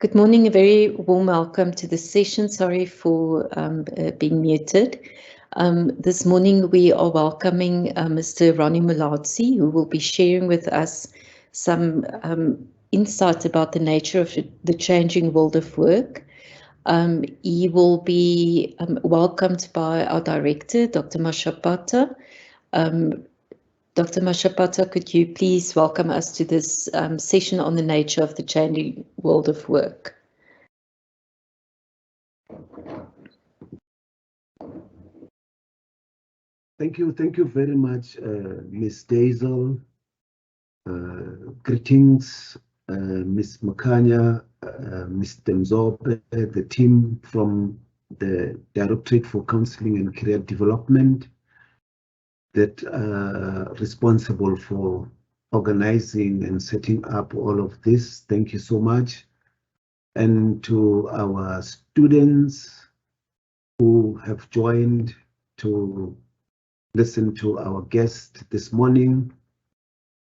Good morning, a very warm welcome to the session. Sorry for being muted. This morning we are welcoming Mr. Ronnie Mulaudzi, who will be sharing with us some insights about the nature of the changing world of work. He will be welcomed by our director, Dr. Mashapata. Dr. Mashapata, could you please welcome us to this session on the nature of the changing world of work? Thank you very much, Ms. Daisel. Greetings, Ms. Makanya, Mr. Mzope, the team from the Directorate for Counseling and Career Development that are responsible for organizing and setting up all of this. Thank you so much. And to our students who have joined to listen to our guest this morning,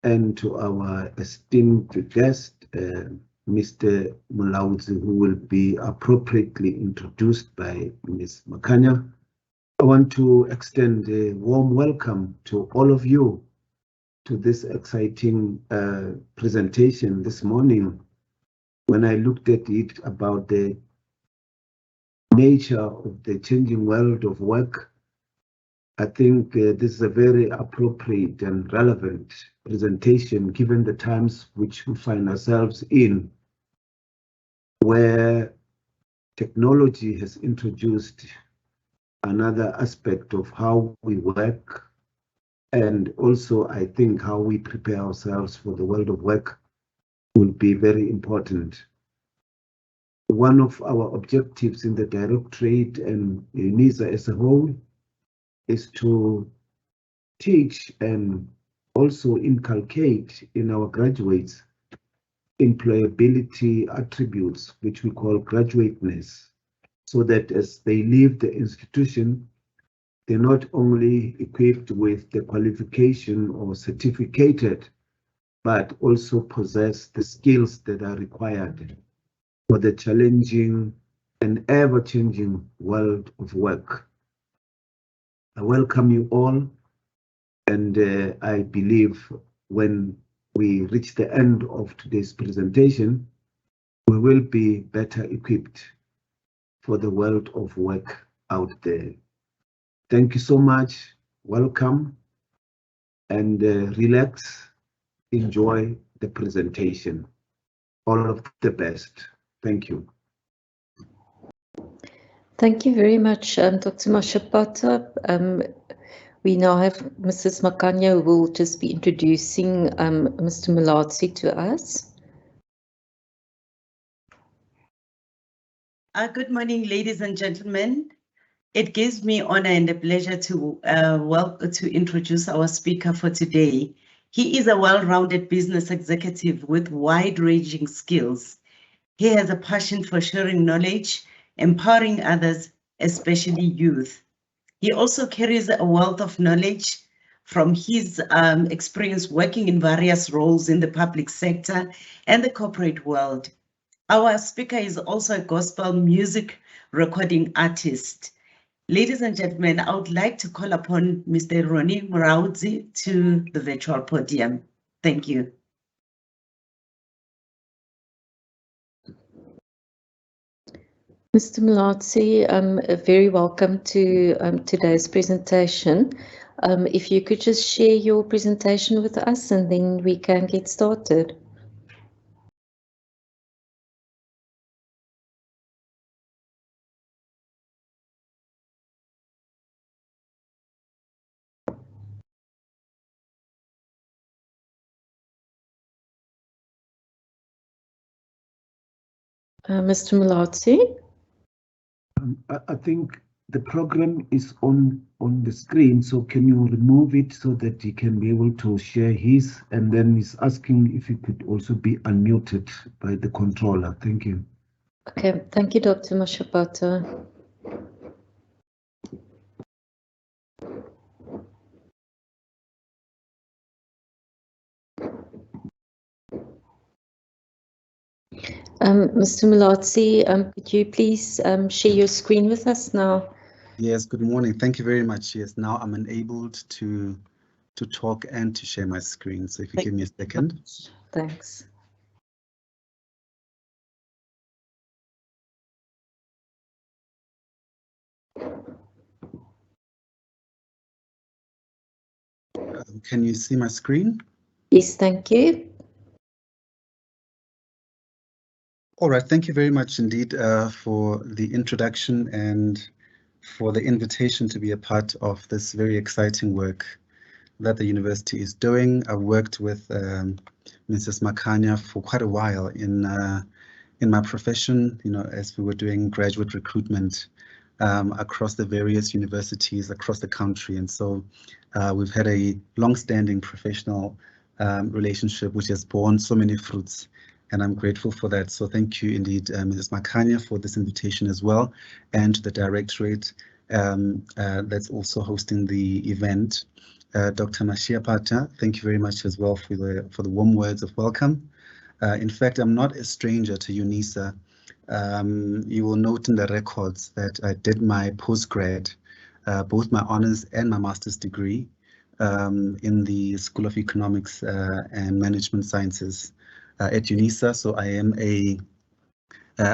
and to our esteemed guest, Mr. Mulaudzi, who will be appropriately introduced by Ms. Makanya. I want to extend a warm welcome to all of you to this exciting presentation this morning. When I looked at it about the nature of the changing world of work, I think this is a very appropriate and relevant presentation given the times which we find ourselves in, where technology has introduced another aspect of how we work, and also I think how we prepare ourselves for the world of work will be very important. One of our objectives in the Directorate and UNISA as a whole is to teach and also inculcate in our graduates employability attributes, which we call graduateness, so that as they leave the institution, they're not only equipped with the qualification or certificated, but also possess the skills that are required for the challenging and ever-changing world of work. I welcome you all, and I believe when we reach the end of today's presentation, we will be better equipped for the world of work out there. Thank you so much. Welcome, and relax, enjoy the presentation. All of the best. Thank you. Thank you very much, Dr. Mashapata. We now have Mrs. Makanya, who will just be introducing Mr. Mulaudzi to us. Good morning, ladies and gentlemen. It gives me honor and a pleasure to introduce our speaker for today. He is a well-rounded business executive with wide-ranging skills. He has a passion for sharing knowledge, empowering others, especially youth. He also carries a wealth of knowledge from his experience working in various roles in the public sector and the corporate world. Our speaker is also a gospel music recording artist. Ladies and gentlemen, I would like to call upon Mr. Ronnie Mulaudzi to the virtual podium. Thank you. Mr. Mulaudzi, very welcome to today's presentation. If you could just share your presentation with us, and then we can get started. Mr. Mulaudzi? I think the program is on the screen, so can you remove it so that he can be able to share his, and then he's asking if he could also be unmuted by the controller. Thank you. Okay, thank you, Dr. Mashapata. Mr. Mulaudzi, could you please share your screen with us now? Yes, good morning. Thank you very much. Yes, now I'm enabled to talk and to share my screen. So if you give me a second. Thanks. Can you see my screen? Yes, thank you. All right, thank you very much indeed for the introduction and for the invitation to be a part of this very exciting work that the university is doing. I've worked with Mrs. Makanya for quite a while in my profession, you know, as we were doing graduate recruitment across the various universities across the country. And so we've had a long-standing professional relationship which has borne so many fruits, and I'm grateful for that. So thank you indeed, Mrs. Makanya, for this invitation as well, and to the directorate that's also hosting the event. Dr. Mashiapata, thank you very much as well for the warm words of welcome. In fact, I'm not a stranger to UNISA. You will note in the records that I did my postgrad, both my honors and my master's degree in the School of Economics and Management Sciences at UNISA. So I am a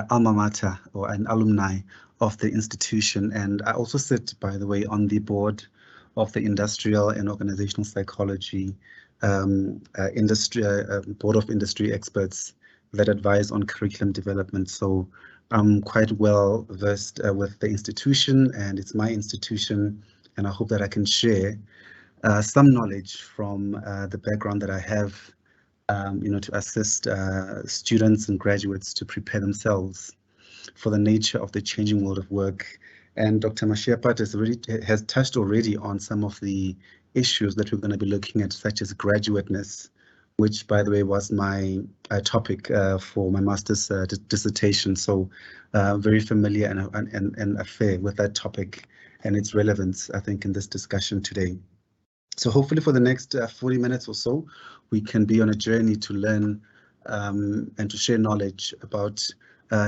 alma mater or an alumni of the institution. And I also sit, by the way, on the board of the Industrial and Organizational Psychology Board of Industry Experts that advise on curriculum development. So I'm quite well versed with the institution, and it's my institution, and I hope that I can share some knowledge from the background that I have, you know, to assist students and graduates to prepare themselves for the nature of the changing world of work. And Dr. Mashiapat has touched already on some of the issues that we're going to be looking at, such as graduateness, which, by the way, was my topic for my master's dissertation. So very familiar and affair with that topic and its relevance, I think, in this discussion today. So hopefully for the next 40 minutes or so, we can be on a journey to learn and to share knowledge about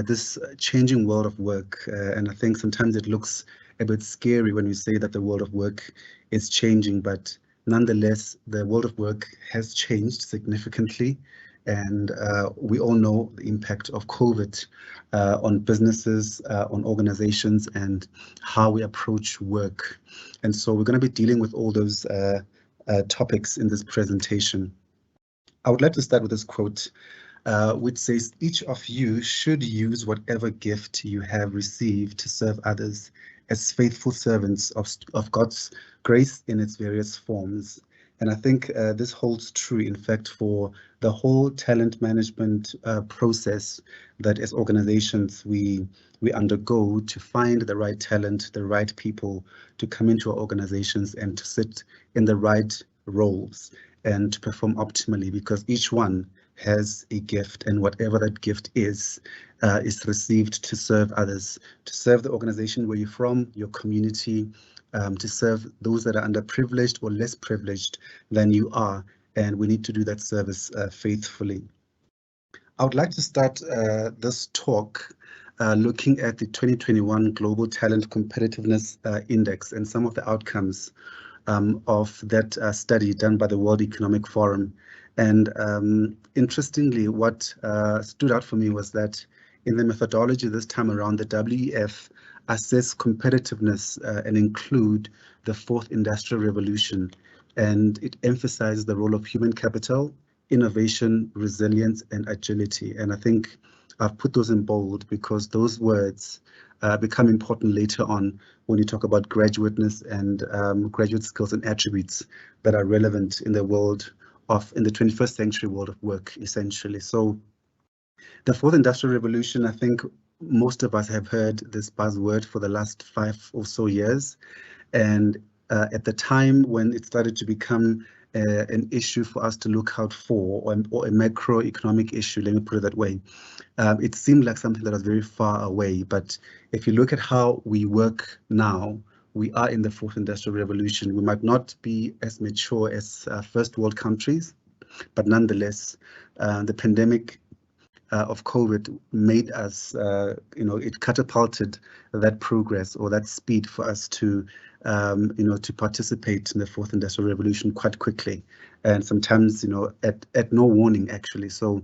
this changing world of work. And I think sometimes it looks a bit scary when we say that the world of work is changing, but nonetheless, the world of work has changed significantly. And we all know the impact of COVID on businesses, on organizations, and how we approach work. And so we're going to be dealing with all those topics in this presentation. I would like to start with this quote, which says, "Each of you should use whatever gift you have received to serve others as faithful servants of God's grace in its various forms." And I think this holds true, in fact, for the whole talent management process that as organizations we undergo to find the right talent, the right people to come into our organizations and to sit in the right roles and to perform optimally, because each one has a gift, and whatever that gift is received to serve others, to serve the organization where you're from, your community, to serve those that are underprivileged or less privileged than you are, and we need to do that service faithfully. I would like to start this talk looking at the 2021 Global Talent Competitiveness Index and some of the outcomes of that study done by the World Economic Forum. And interestingly, what stood out for me was that in the methodology this time around, the WEF assess competitiveness and include the fourth industrial revolution. And it emphasizes the role of human capital, innovation, resilience, and agility. And I think I've put those in bold because those words become important later on when you talk about graduateness and graduate skills and attributes that are relevant in the world in the 21st century world of work, essentially. So the fourth industrial revolution, I think most of us have heard this buzzword for the last 5 or so years. And at the time when it started to become an issue for us to look out for, or a macroeconomic issue, let me put it that way, it seemed like something that was very far away. But if you look at how we work now, we are in the fourth industrial revolution. We might not be as mature as first world countries, but nonetheless, the pandemic of COVID made us, it catapulted that progress or that speed for us to, to participate in the fourth industrial revolution quite quickly, and sometimes, at no warning actually. So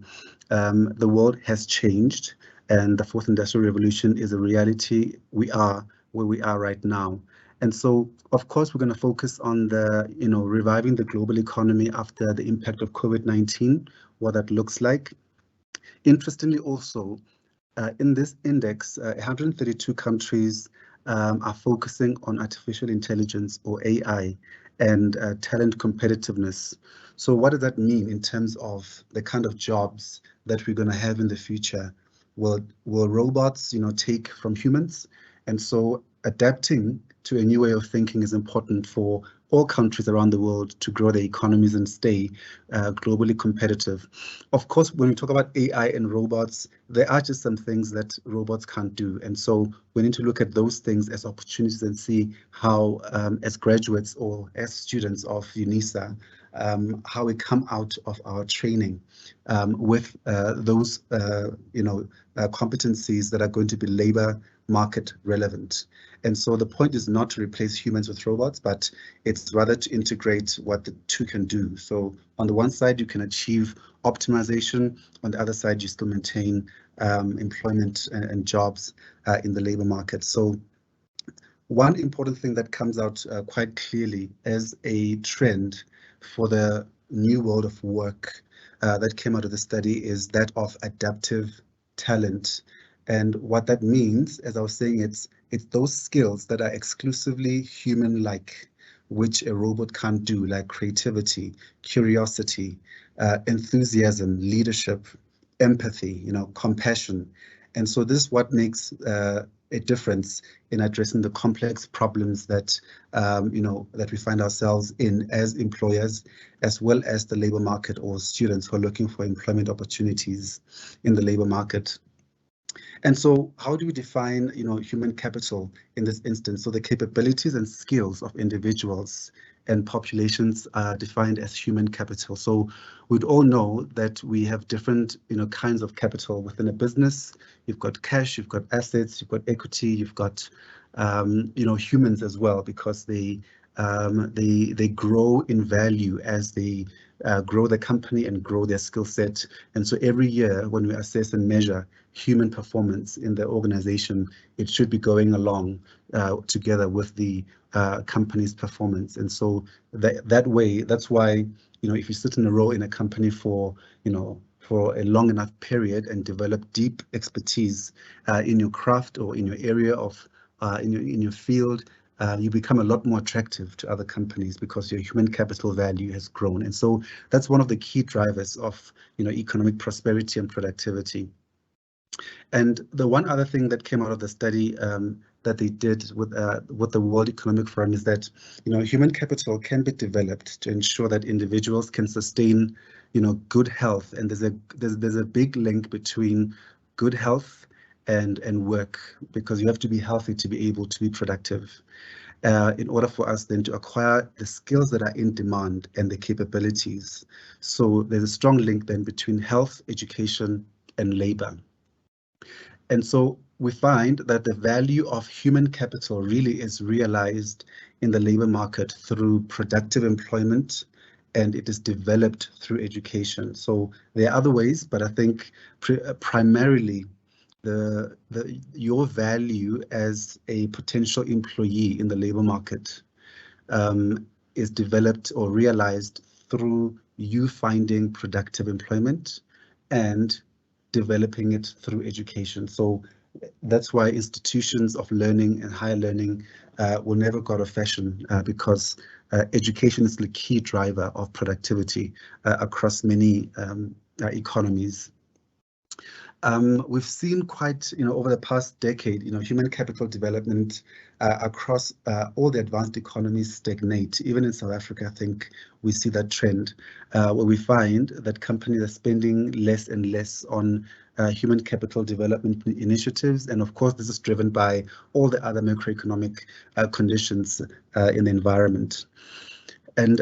the world has changed, and the fourth industrial revolution is a reality. We are where we are right now. And so, of course, we're going to focus on the, reviving the global economy after the impact of COVID-19, what that looks like. Interestingly, also, in this index, 132 countries are focusing on artificial intelligence or AI and talent competitiveness. So what does that mean in terms of the kind of jobs that we're going to have in the future? Will robots, take from humans? And so adapting to a new way of thinking is important for all countries around the world to grow their economies and stay globally competitive. Of course, when we talk about AI and robots, there are just some things that robots can't do. And so we need to look at those things as opportunities and see how, as graduates or as students of UNISA, how we come out of our training with those, competencies that are going to be labor market relevant. And so the point is not to replace humans with robots, but it's rather to integrate what the two can do. So on the one side, you can achieve optimization. On the other side, you still maintain employment and jobs in the labor market. So one important thing that comes out quite clearly as a trend for the new world of work that came out of the study is that of adaptive talent. And what that means, as I was saying, it's those skills that are exclusively human-like, which a robot can't do, like creativity, curiosity, enthusiasm, leadership, empathy, compassion. And so this is what makes a difference in addressing the complex problems that, that we find ourselves in as employers, as well as the labor market or students who are looking for employment opportunities in the labor market. And so how do we define, human capital in this instance? So the capabilities and skills of individuals and populations are defined as human capital. So we'd all know that we have different, kinds of capital within a business. You've got cash, you've got assets, you've got equity, you've got, humans as well, because they grow in value as they grow the company and grow their skill set. And so every year when we assess and measure human performance in the organization, it should be going along together with the company's performance. And so that way, that's why, if you sit in a role in a company for a long enough period and develop deep expertise in your craft or in your area of in your field, you become a lot more attractive to other companies because your human capital value has grown. And so that's one of the key drivers of economic prosperity and productivity. And the one other thing that came out of the study that they did with the World Economic Forum is that human capital can be developed to ensure that individuals can sustain good health. And there's a big link between good health and work, because you have to be healthy to be able to be productive in order for us then to acquire the skills that are in demand and the capabilities. So there's a strong link then between health, education, and labor. And so we find that the value of human capital really is realized in the labor market through productive employment, and it is developed through education. So there are other ways, but I think primarily your value as a potential employee in the labor market is developed or realized through you finding productive employment and developing it through education. So that's why institutions of learning and higher learning will never go out of fashion, because education is the key driver of productivity across many economies. We've seen quite, over the past decade, human capital development across all the advanced economies stagnate. Even in South Africa, I think we see that trend where we find that companies are spending less and less on human capital development initiatives. And of course, this is driven by all the other macroeconomic conditions in the environment. And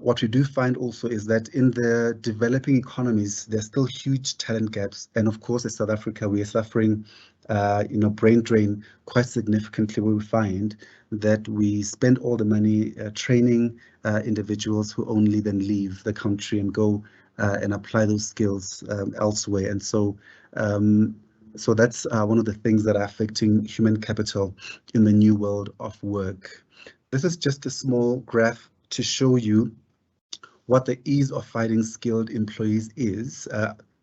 what we do find also is that in the developing economies, there's still huge talent gaps. And of course, in South Africa, we are suffering, brain drain quite significantly, where we find that we spend all the money training individuals who only then leave the country and go and apply those skills elsewhere. And so that's one of the things that are affecting human capital in the new world of work. This is just a small graph to show you what the ease of finding skilled employees is,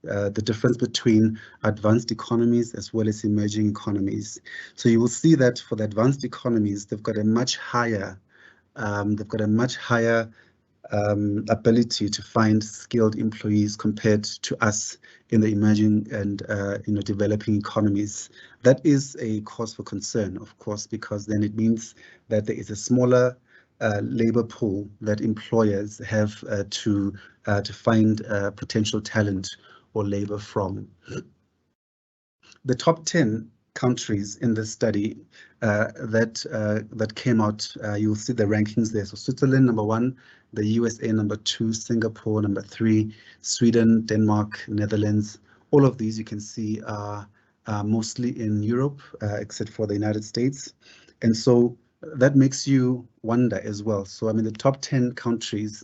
the difference between advanced economies as well as emerging economies. So you will see that for the advanced economies, they've got a much higher ability to find skilled employees compared to us in the emerging and developing economies. That is a cause for concern, of course, because then it means that there is a smaller labor pool that employers have to find potential talent or labor from. The top 10 countries in this study that came out, you'll see the rankings there. So Switzerland, number 1, the USA, number 2, Singapore, number 3, Sweden, Denmark, Netherlands. All of these you can see are mostly in Europe, except for the United States. And so that makes you wonder as well. So I mean, the top 10 countries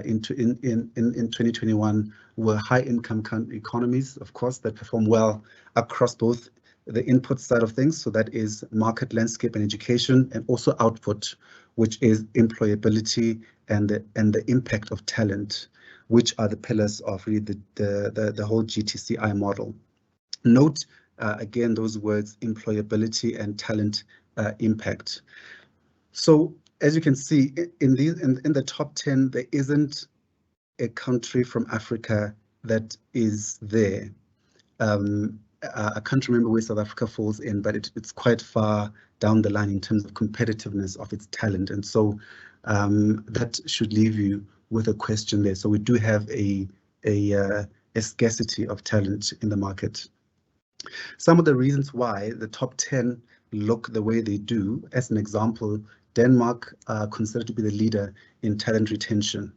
in 2021 were high-income economies, of course, that perform well across both the input side of things, so that is market landscape and education, and also output, which is employability and the impact of talent, which are the pillars of really the whole GTCI model. Note again those words, employability and talent impact. So as you can see, in the top 10, there isn't a country from Africa that is there. I can't remember where South Africa falls in, but it's quite far down the line in terms of competitiveness of its talent. And so that should leave you with a question there. So we do have a scarcity of talent in the market. Some of the reasons why the top 10 look the way they do, as an example, Denmark are considered to be the leader in talent retention.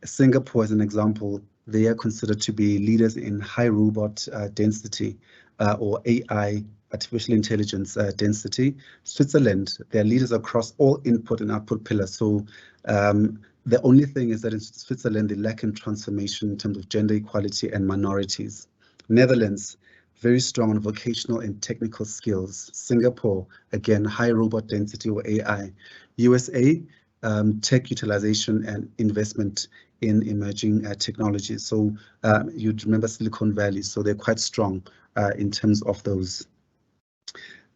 Singapore, as an example, they are considered to be leaders in high robot density or AI, artificial intelligence density. Switzerland, they are leaders across all input and output pillars. So the only thing is that in Switzerland, they lack in transformation in terms of gender equality and minorities. Netherlands, very strong on vocational and technical skills. Singapore, again, high robot density or AI. USA, tech utilization and investment in emerging technologies. So you'd remember Silicon Valley, so they're quite strong in terms of those.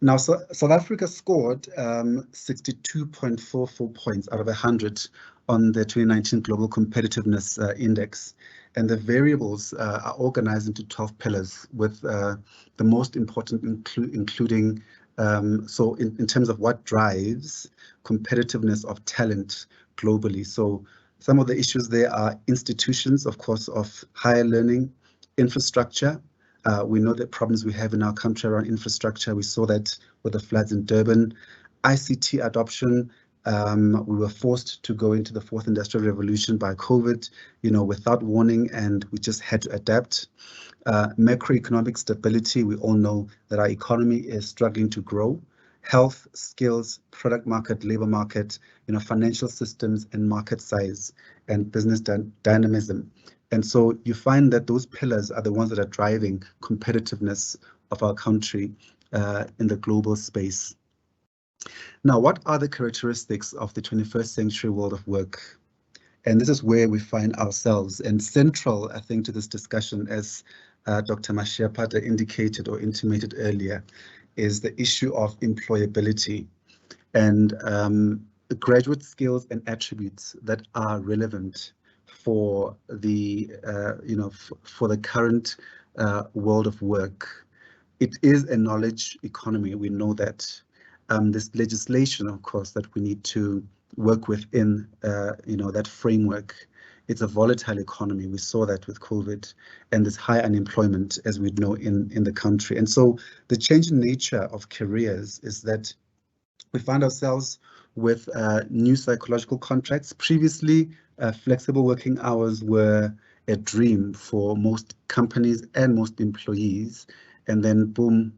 Now, South Africa scored 62.44 points out of 100 on the 2019 Global Competitiveness Index. And the variables are organized into 12 pillars, with the most important including, so in terms of what drives competitiveness of talent globally. So some of the issues there are institutions, of course, of higher learning, infrastructure. We know the problems we have in our country around infrastructure. We saw that with the floods in Durban. ICT adoption. We were forced to go into the 4th Industrial Revolution by COVID, without warning, and we just had to adapt. Macroeconomic stability. We all know that our economy is struggling to grow. Health, skills, product market, labor market, financial systems and market size and business dynamism. And so you find that those pillars are the ones that are driving competitiveness of our country in the global space. Now, what are the characteristics of the 21st century world of work? And this is where we find ourselves. And central, I think, to this discussion, as Dr. Mashiapata indicated or intimated earlier, is the issue of employability and graduate skills and attributes that are relevant for the for the current world of work. It is a knowledge economy. We know that. This legislation, of course, that we need to work within, that framework. It's a volatile economy. We saw that with COVID, and there's high unemployment, as we know, in the country. And so the changing nature of careers is that we find ourselves with new psychological contracts. Previously, flexible working hours were a dream for most companies and most employees. And then boom,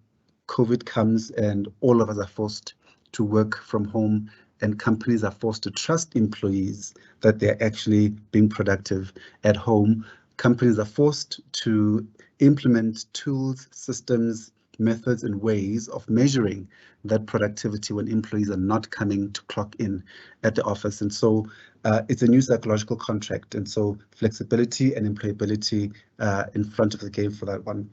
COVID comes and all of us are forced to work from home, and companies are forced to trust employees that they're actually being productive at home. Companies are forced to implement tools, systems, methods and ways of measuring that productivity when employees are not coming to clock in at the office. And so it's a new psychological contract. And so flexibility and employability in front of the game for that one.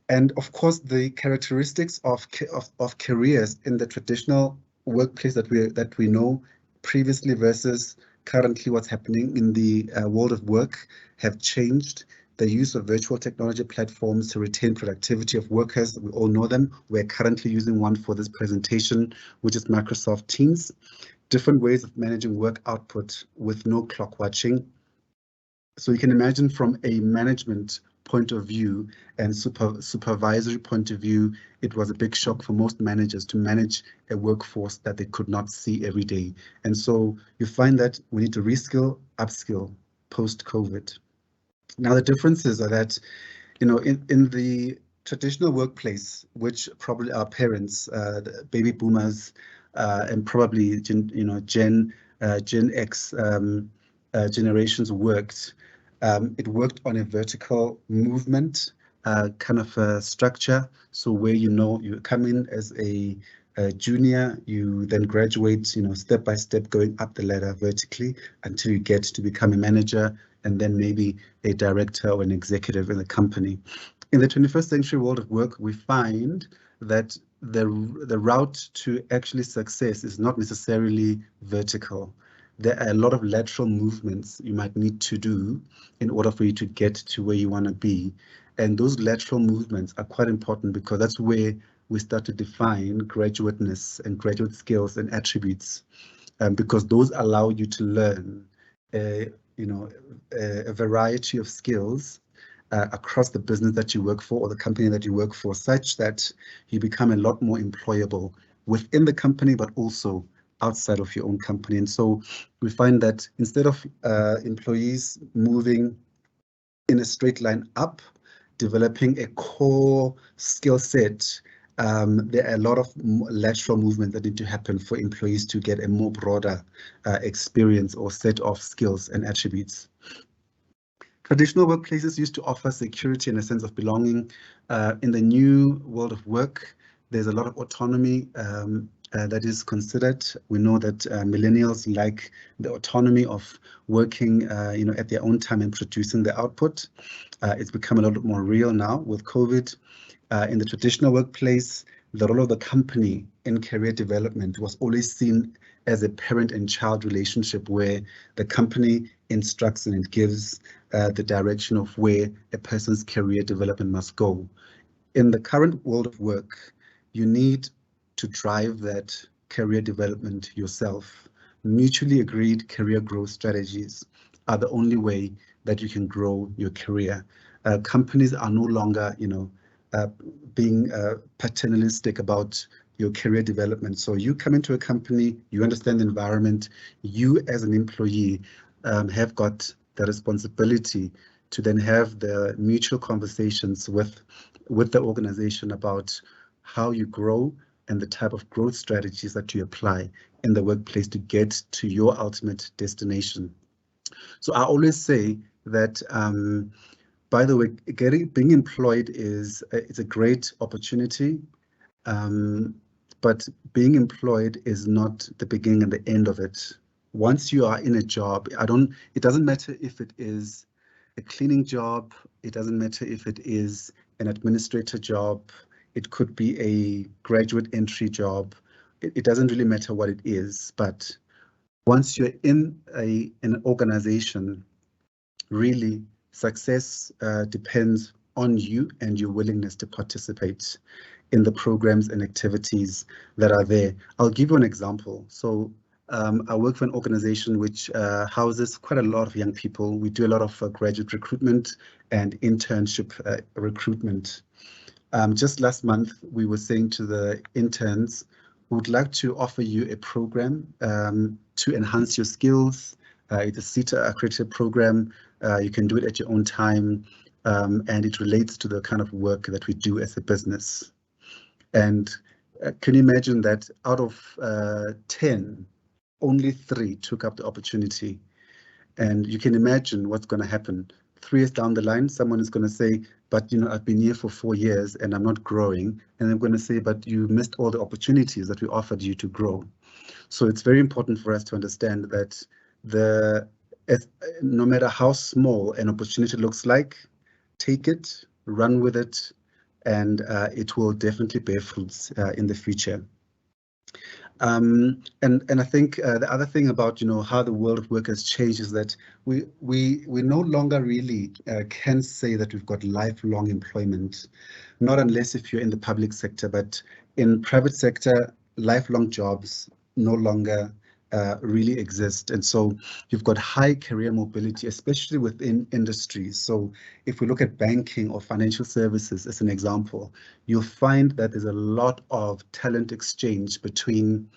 And of course, the characteristics of careers in the traditional workplace that we know previously versus currently what's happening in the world of work have changed. The use of virtual technology platforms to retain productivity of workers, we all know them. We're currently using one for this presentation, which is Microsoft Teams. Different ways of managing work output with no clock watching. So you can imagine from a management point of view and supervisory point of view, it was a big shock for most managers to manage a workforce that they could not see every day. And so you find that we need to reskill, upskill post-COVID. Now the differences are that, you know, in the traditional workplace, which probably our parents, the baby boomers, and probably Gen X generations worked. It worked on a vertical movement kind of a structure. So where you come in as a junior, you then graduate, step by step, going up the ladder vertically until you get to become a manager and then maybe a director or an executive in the company. In the 21st century world of work, we find that the route to actually success is not necessarily vertical. There are a lot of lateral movements you might need to do in order for you to get to where you want to be. And those lateral movements are quite important because that's where we start to define graduateness and graduate skills and attributes, because those allow you to learn a variety of skills across the business that you work for or the company that you work for, such that you become a lot more employable within the company, but also outside of your own company. And so we find that instead of employees moving in a straight line up, developing a core skill set, there are a lot of lateral movement that need to happen for employees to get a more broader experience or set of skills and attributes. Traditional workplaces used to offer security and a sense of belonging. In the new world of work, there's a lot of autonomy that is considered. We know that millennials like the autonomy of working, at their own time and producing the output. It's become a lot more real now with COVID. In the traditional workplace, the role of the company in career development was always seen as a parent and child relationship where the company instructs and it gives the direction of where a person's career development must go. In the current world of work, you need to drive that career development yourself. Mutually agreed career growth strategies are the only way that you can grow your career. Companies are no longer, being paternalistic about your career development. So you come into a company, you understand the environment, you as an employee have got the responsibility to then have the mutual conversations with the organization about how you grow and the type of growth strategies that you apply in the workplace to get to your ultimate destination. So I always say that, by the way, being employed is it's a great opportunity, but being employed is not the beginning and the end of it. Once you are in a job, it doesn't matter if it is a cleaning job, it doesn't matter if it is an administrator job, it could be a graduate entry job. It doesn't really matter what it is, but once you're in an organization, really success depends on you and your willingness to participate in the programs and activities that are there. I'll give you an example. So I work for an organization which houses quite a lot of young people. We do a lot of graduate recruitment and internship recruitment. Just last month, we were saying to the interns, we would like to offer you a program to enhance your skills. It's a CETA accredited program. You can do it at your own time, and it relates to the kind of work that we do as a business. And can you imagine that out of 10, only 3 took up the opportunity? And you can imagine what's going to happen. 3 years down the line, someone is going to say, but you know, I've been here for 4 years and I'm not growing. And I'm going to say, but you missed all the opportunities that we offered you to grow. So it's very important for us to understand that no matter how small an opportunity looks like, take it, run with it, and it will definitely bear fruits in the future. And I think the other thing about, you know, how the world of work has changed is that we no longer really can say that we've got lifelong employment, not unless if you're in the public sector, but in private sector, lifelong jobs no longer really exist. And so you've got high career mobility, especially within industries. So if we look at banking or financial services as an example, you'll find that there's a lot of talent exchange between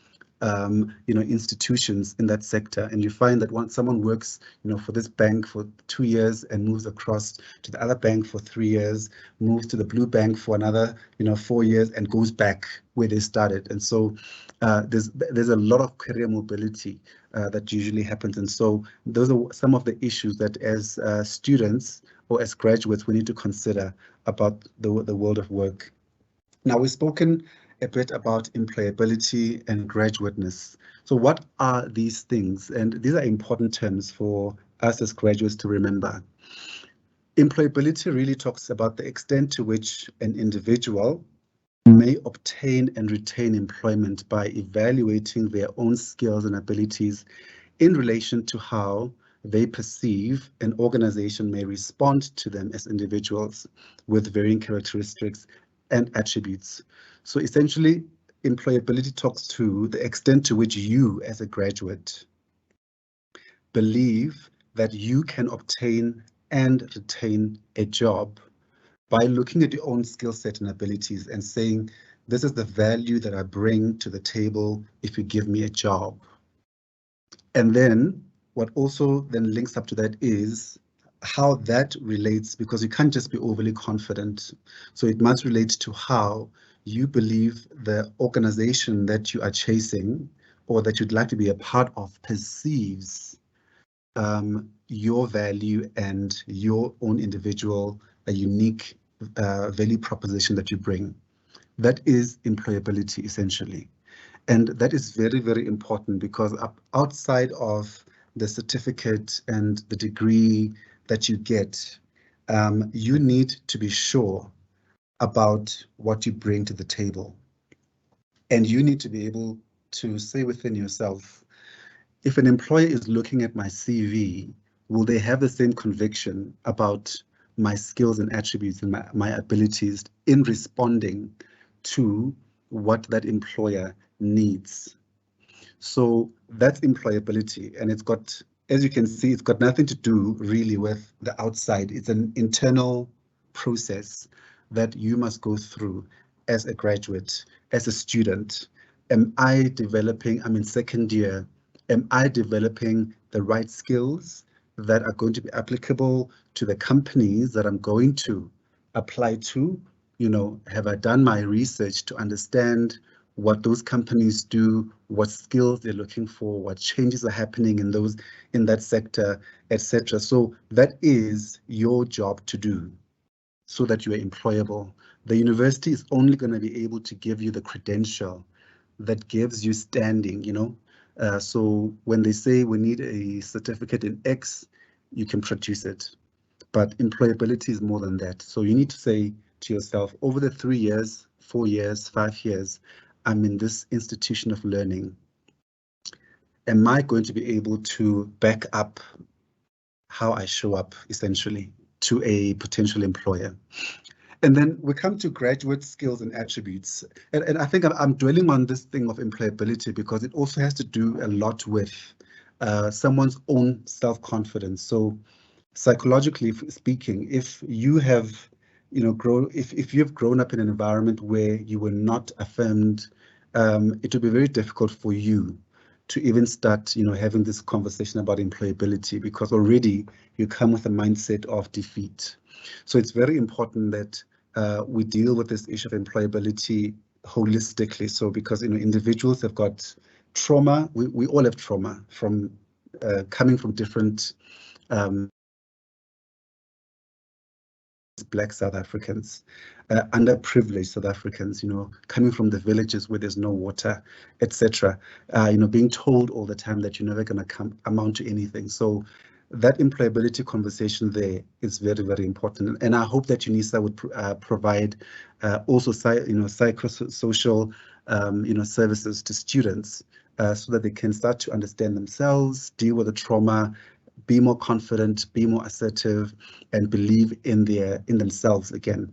you know, institutions in that sector. And you find that once someone works, you know, for this bank for 2 years and moves across to the other bank for 3 years, moves to the blue bank for another, you know, 4 years and goes back where they started. And so there's a lot of career mobility that usually happens. And so those are some of the issues that as students or as graduates, we need to consider about the world of work. Now, we've spoken a bit about employability and graduateness. So what are these things? And these are important terms for us as graduates to remember. Employability really talks about the extent to which an individual may obtain and retain employment by evaluating their own skills and abilities in relation to how they perceive an organization may respond to them as individuals with varying characteristics and attributes. So essentially, employability talks to the extent to which you as a graduate believe that you can obtain and retain a job by looking at your own skill set and abilities and saying, this is the value that I bring to the table if you give me a job. And then what also then links up to that is how that relates, because you can't just be overly confident. So it must relate to how you believe the organization that you are chasing or that you'd like to be a part of perceives your value and your own individual, a unique value proposition that you bring. That is employability, essentially. And that is very, very important because outside of the certificate and the degree that you get, you need to be sure about what you bring to the table. And you need to be able to say within yourself, if an employer is looking at my CV, will they have the same conviction about my skills and attributes and my abilities in responding to what that employer needs? So that's employability, and it's got, as you can see, it's got nothing to do really with the outside. It's an internal process that you must go through as a graduate, as a student. Am I developing, I'm in second year, am I developing the right skills that are going to be applicable to the companies that I'm going to apply to? You know, have I done my research to understand what those companies do, what skills they're looking for, what changes are happening in that sector, etc. So that is your job to do so that you are employable. The university is only going to be able to give you the credential that gives you standing, you know. So when they say we need a certificate in X, you can produce it. But employability is more than that. So you need to say to yourself, over the 3 years, 4 years, 5 years, I'm in this institution of learning. Am I going to be able to back up how I show up, essentially, to a potential employer? And then we come to graduate skills and attributes. And I think I'm dwelling on this thing of employability because it also has to do a lot with someone's own self-confidence. So psychologically speaking, if you have, you know, if you've grown up in an environment where you were not affirmed it will be very difficult for you to even start, having this conversation about employability, because already you come with a mindset of defeat. So it's very important that we deal with this issue of employability holistically. So because individuals have got trauma, we all have trauma from coming from different Black South Africans, underprivileged South Africans, coming from the villages where there's no water, etc. Being told all the time that you're never going to amount to anything. So that employability conversation there is very, very important. And I hope that UNISA would provide also psychosocial services to students so that they can start to understand themselves, deal with the trauma, be more confident, be more assertive, and believe in themselves again.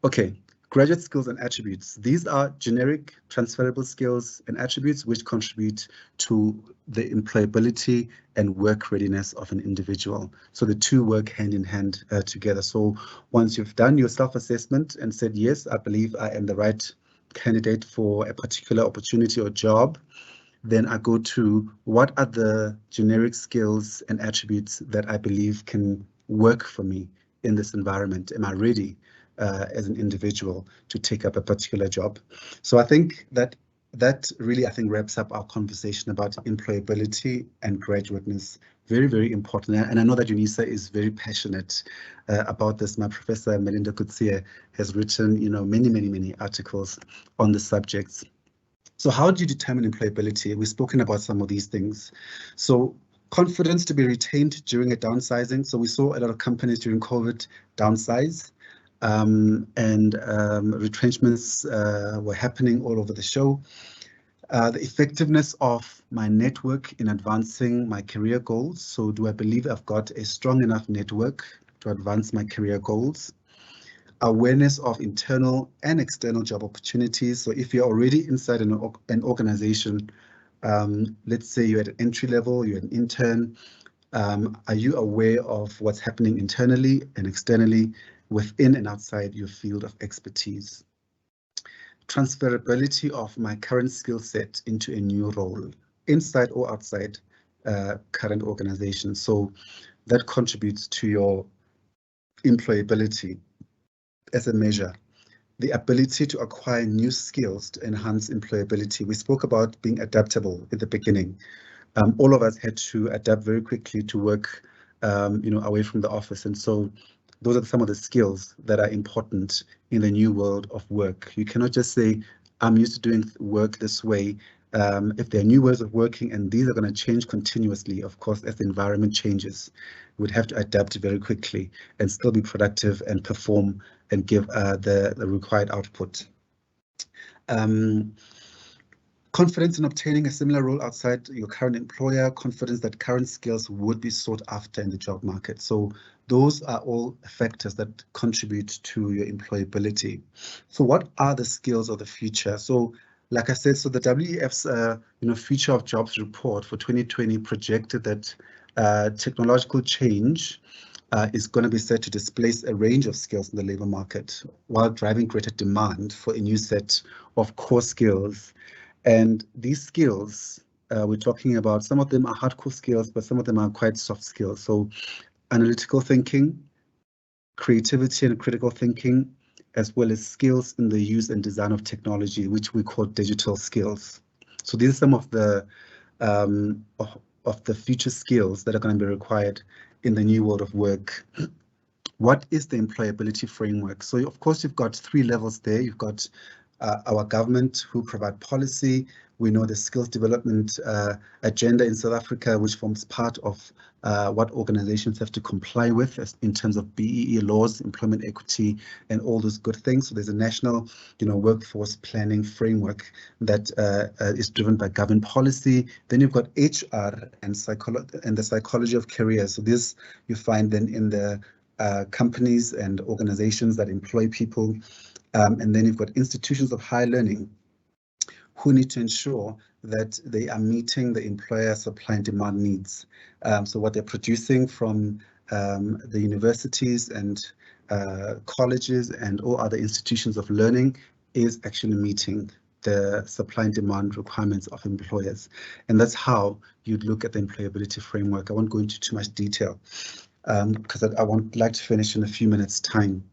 Okay, graduate skills and attributes. These are generic transferable skills and attributes which contribute to the employability and work readiness of an individual. So the two work hand in hand together. So once you've done your self-assessment and said, yes, I believe I am the right candidate for a particular opportunity or job, then I go to what are the generic skills and attributes that I believe can work for me in this environment. Am I ready as an individual to take up a particular job? So I think that really, wraps up our conversation about employability and graduateness. Very, very important. And I know that UNISA is very passionate about this. My professor, Melinda Kutsia, has written, many articles on the subjects. So how do you determine employability? We've spoken about some of these things. So confidence to be retained during a downsizing. So we saw a lot of companies during COVID downsize, and retrenchments were happening all over the show. The effectiveness of my network in advancing my career goals. So do I believe I've got a strong enough network to advance my career goals? Awareness of internal and external job opportunities. So if you're already inside an organization, let's say you're at an entry level, you're an intern, are you aware of what's happening internally and externally within and outside your field of expertise? Transferability of my current skill set into a new role, inside or outside current organization. So that contributes to your employability as a measure. The ability to acquire new skills to enhance employability. We spoke about being adaptable at the beginning. All of us had to adapt very quickly to work, away from the office. And so those are some of the skills that are important in the new world of work. You cannot just say, I'm used to doing work this way. If there are new ways of working and these are going to change continuously, of course, as the environment changes, we'd have to adapt very quickly and still be productive and perform and give the required output. Confidence in obtaining a similar role outside your current employer, confidence that current skills would be sought after in the job market. So those are all factors that contribute to your employability. So what are the skills of the future? So like I said, so the WEF's Future of Jobs report for 2020 projected that technological change is going to be set to displace a range of skills in the labor market while driving greater demand for a new set of core skills. And these skills, we're talking about, some of them are hardcore skills, but some of them are quite soft skills. So analytical thinking, creativity and critical thinking, as well as skills in the use and design of technology, which we call digital skills. So these are some of the future skills that are going to be required in the new world of work. What is the employability framework? So of course, you've got three levels there. You've got our government who provide policy. We know the skills development agenda in South Africa, which forms part of what organizations have to comply with in terms of BEE laws, employment equity, and all those good things. So there's a national, workforce planning framework that is driven by government policy. Then you've got HR and the psychology of careers. So this you find then in the companies and organizations that employ people. And then you've got institutions of higher learning who need to ensure that they are meeting the employer supply and demand needs. So what they're producing from the universities and colleges and all other institutions of learning is actually meeting the supply and demand requirements of employers. And that's how you'd look at the employability framework. I won't go into too much detail because I won't like to finish in a few minutes' time.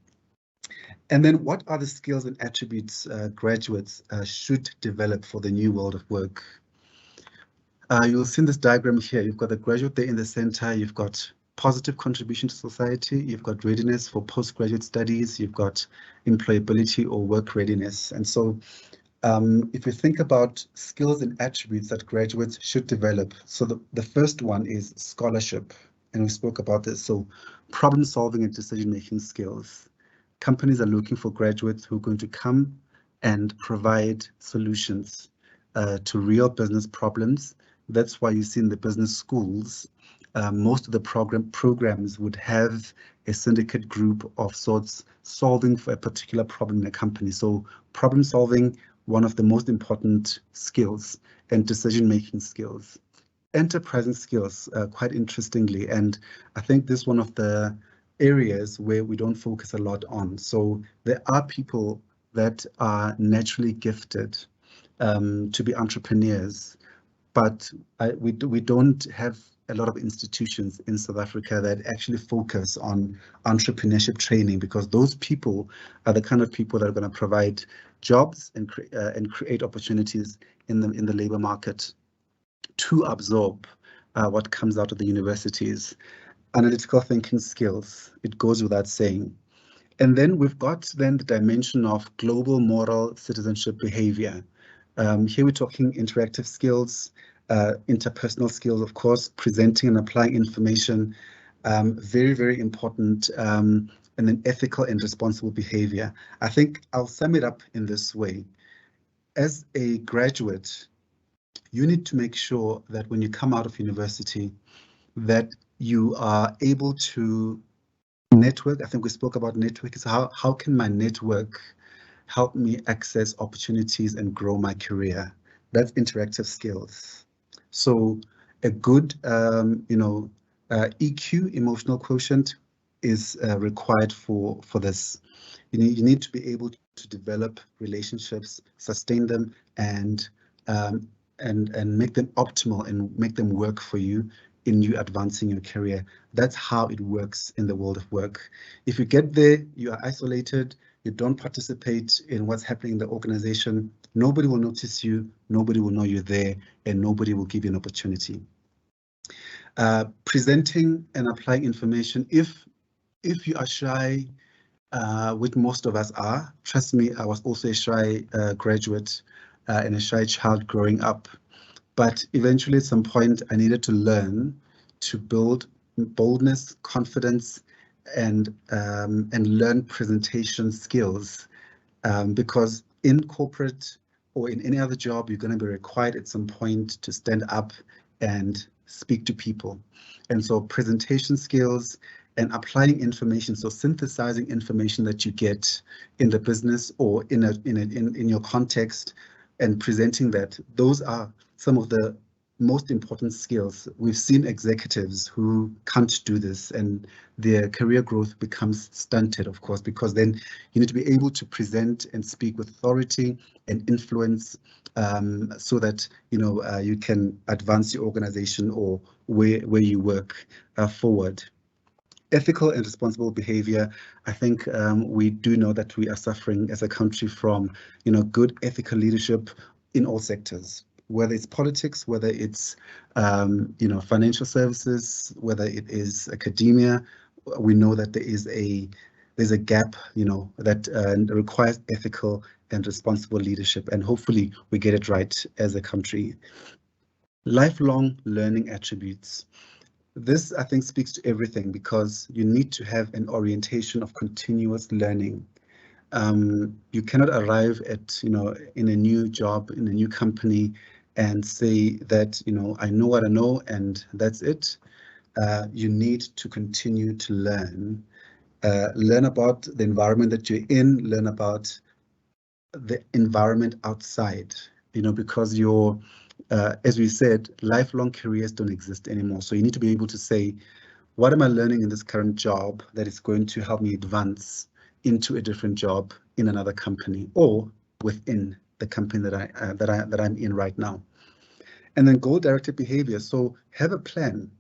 And then what are the skills and attributes graduates should develop for the new world of work? You'll see in this diagram here, you've got the graduate there in the center, you've got positive contribution to society, you've got readiness for postgraduate studies, you've got employability or work readiness. And so if you think about skills and attributes that graduates should develop, so the first one is scholarship, and we spoke about this. So problem solving and decision-making skills. Companies are looking for graduates who are going to come and provide solutions to real business problems. That's why you see in the business schools, most of the programs would have a syndicate group of sorts solving for a particular problem in a company. So problem solving, one of the most important skills, and decision-making skills. Enterprising skills, quite interestingly, and I think this is one of the areas where we don't focus a lot on. So there are people that are naturally gifted to be entrepreneurs, but we don't have a lot of institutions in South Africa that actually focus on entrepreneurship training, because those people are the kind of people that are going to provide jobs and create opportunities in the labor market to absorb what comes out of the universities. Analytical thinking skills, it goes without saying. And then we've got then the dimension of global moral citizenship behavior. Here we're talking interactive skills, interpersonal skills, of course, presenting and applying information, very, very important, and then ethical and responsible behavior. I think I'll sum it up in this way. As a graduate, you need to make sure that when you come out of university, that you are able to network. I think we spoke about network. Is how can my network help me access opportunities and grow my career? That's interactive skills. So a good, EQ, emotional quotient, is required for this. You need to be able to develop relationships, sustain them, and make them optimal and make them work for you in you advancing your career. That's how it works in the world of work. If you get there, you are isolated, you don't participate in what's happening in the organization, nobody will notice you, nobody will know you're there, and nobody will give you an opportunity. Presenting and applying information. If you are shy, which most of us are, trust me, I was also a shy graduate and a shy child growing up. But eventually, at some point, I needed to learn to build boldness, confidence, and learn presentation skills, because in corporate or in any other job, you're going to be required at some point to stand up and speak to people. And so presentation skills and applying information, so synthesizing information that you get in the business or in your context and presenting that, those are some of the most important skills. We've seen executives who can't do this and their career growth becomes stunted, of course, because then you need to be able to present and speak with authority and influence, so that you can advance your organization or where you work forward. Ethical and responsible behavior. I think we do know that we are suffering as a country from good ethical leadership in all sectors, whether it's politics, whether it's financial services, whether it is academia. We know that there's a gap that requires ethical and responsible leadership, and hopefully we get it right as a country. Lifelong learning attributes. This, I think, speaks to everything, because you need to have an orientation of continuous learning. You cannot arrive at, in a new job, in a new company, and say that, I know what I know and that's it. You need to continue to learn. Learn about the environment that you're in, learn about the environment outside, because you're, as we said, lifelong careers don't exist anymore. So you need to be able to say, what am I learning in this current job that is going to help me advance into a different job in another company or within the company that I'm in right now. And then goal-directed behavior. So have a plan.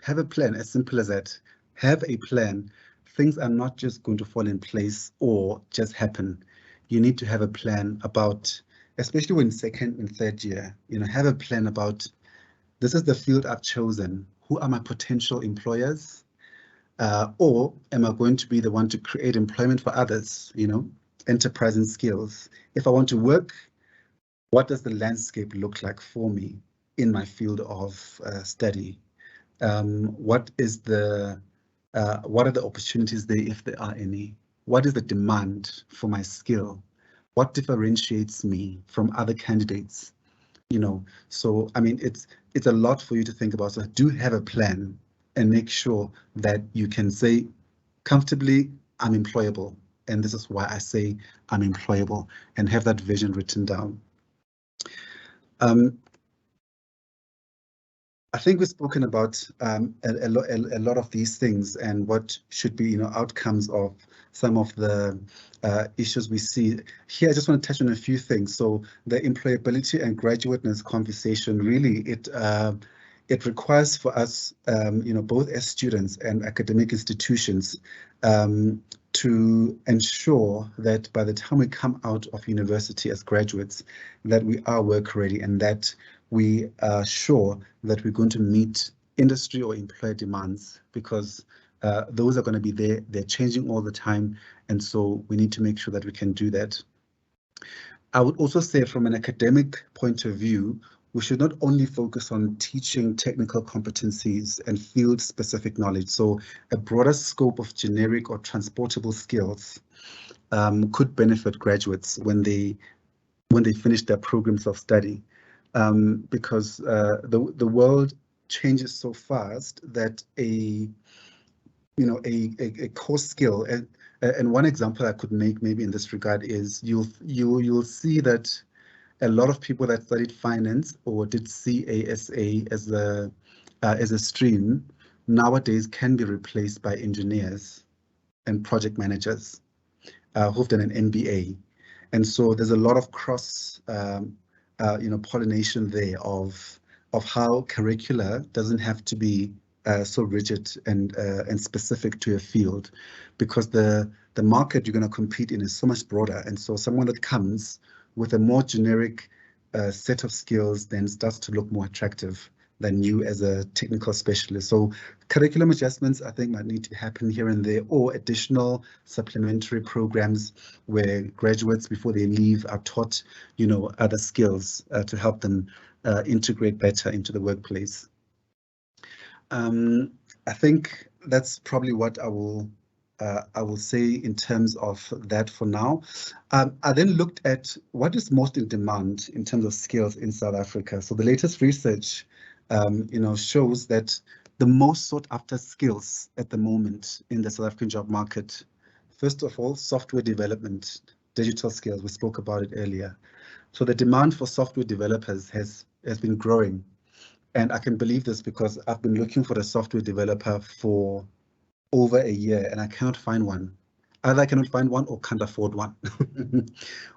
Have a plan, as simple as that. Have a plan. Things are not just going to fall in place or just happen. You need to have a plan about, especially when second and third year, have a plan about, this is the field I've chosen. Who are my potential employers? Or am I going to be the one to create employment for others, enterprise and skills? If I want to work, what does the landscape look like for me in my field of study? What are the opportunities there, if there are any? What is the demand for my skill? What differentiates me from other candidates? So I mean, it's a lot for you to think about. So do have a plan and make sure that you can say comfortably, I'm employable. And this is why I say I'm employable, and have that vision written down. I think we've spoken about a lot of these things and what should be, outcomes of some of the issues we see. Here, I just want to touch on a few things. So the employability and graduateness conversation, really, it requires for us, both as students and academic institutions, to ensure that by the time we come out of university as graduates, that we are work ready and that we are sure that we're going to meet industry or employer demands, because those are going to be there. They're changing all the time. And so we need to make sure that we can do that. I would also say, from an academic point of view, we should not only focus on teaching technical competencies and field-specific knowledge. So a broader scope of generic or transportable skills could benefit graduates when they finish their programs of study, because the world changes so fast that a core skill, and one example I could make maybe in this regard is you'll see that a lot of people that studied finance or did CASA as a stream nowadays can be replaced by engineers and project managers who've done an MBA. And so there's a lot of cross pollination there of how curricula doesn't have to be so rigid and specific to a field, because the market you're going to compete in is so much broader. And so someone that comes with a more generic set of skills then starts to look more attractive than you as a technical specialist. So curriculum adjustments, I think, might need to happen here and there, or additional supplementary programs where graduates, before they leave, are taught, other skills to help them integrate better into the workplace. I think that's probably what I will say in terms of that for now. I then looked at what is most in demand in terms of skills in South Africa. So the latest research, shows that the most sought after skills at the moment in the South African job market, first of all, software development, digital skills. We spoke about it earlier. So the demand for software developers has been growing. And I can believe this because I've been looking for a software developer for over a year and I cannot find one. Either I cannot find one or can't afford one,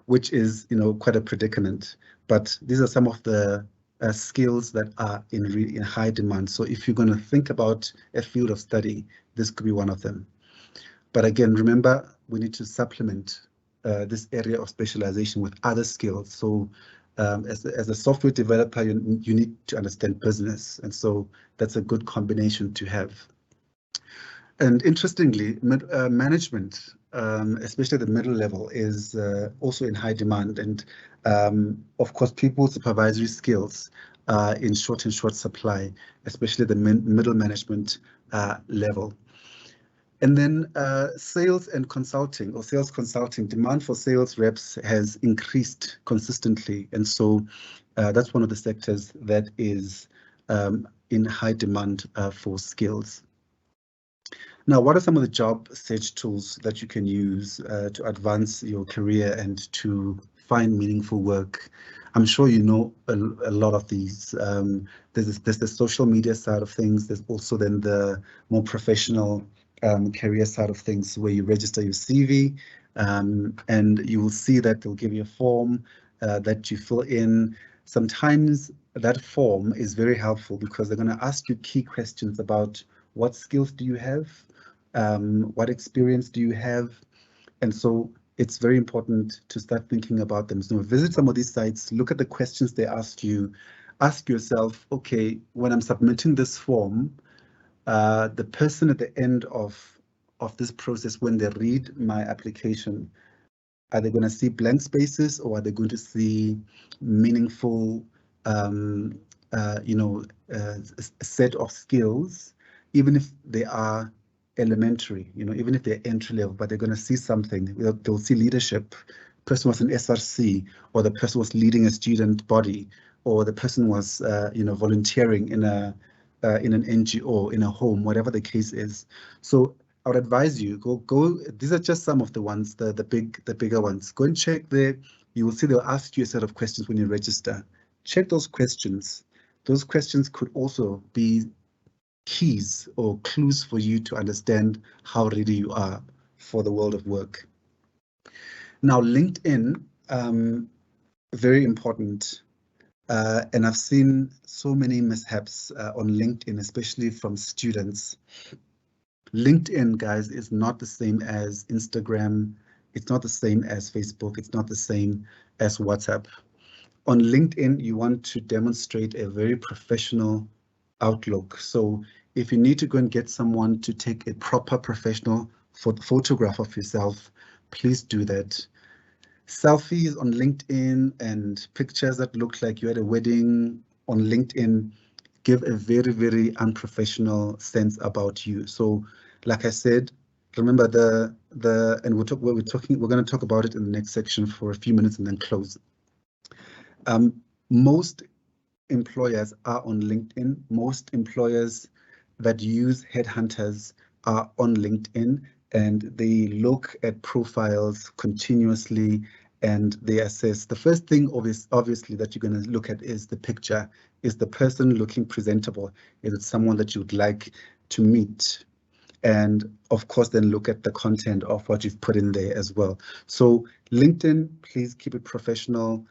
which is, quite a predicament. But these are some of the skills that are in high demand. So if you're going to think about a field of study, this could be one of them. But again, remember, we need to supplement this area of specialization with other skills. So as a software developer, you need to understand business. And so that's a good combination to have. And interestingly, management, especially the middle level, is also in high demand. And of course, people supervisory skills are in short supply, especially the middle management level. And then sales and consulting, or sales consulting, demand for sales reps has increased consistently. And so that's one of the sectors that is in high demand for skills. Now, what are some of the job search tools that you can use to advance your career and to find meaningful work? I'm sure you know a lot of these. There's the social media side of things. There's also then the more professional career side of things, where you register your CV and you will see that they'll give you a form that you fill in. Sometimes that form is very helpful because they're going to ask you key questions about what skills do you have, what experience do you have, and so it's very important to start thinking about them. So visit some of these sites, look at the questions they ask you, ask yourself, okay, when I'm submitting this form, the person at the end of this process, when they read my application, are they going to see blank spaces, or are they going to see meaningful, set of skills, even if they are elementary, even if they're entry level, but they're going to see something. They'll see leadership. The person was an SRC, or the person was leading a student body, or the person was, volunteering in an NGO, in a home, whatever the case is. So I would advise you, go. These are just some of the ones, the bigger ones. Go and check there. You will see they'll ask you a set of questions when you register. Check those questions. Those questions could also be keys or clues for you to understand how ready you are for the world of work. Now, LinkedIn, very important. And I've seen so many mishaps on LinkedIn, especially from students. LinkedIn, guys, is not the same as Instagram. It's not the same as Facebook. It's not the same as WhatsApp. On LinkedIn, you want to demonstrate a very professional outlook. So if you need to go and get someone to take a proper professional photograph of yourself, please do that. Selfies on LinkedIn and pictures that look like you had a wedding on LinkedIn give a very, very unprofessional sense about you. So, like I said, remember and we're going to talk about it in the next section for a few minutes and then close. Most employers are on LinkedIn. Most employers that use headhunters are on LinkedIn, and they look at profiles continuously and they assess. The first thing obviously that you're going to look at is the picture. Is the person looking presentable? Is it someone that you'd like to meet? And of course, then look at the content of what you've put in there as well. So LinkedIn, please keep it professional.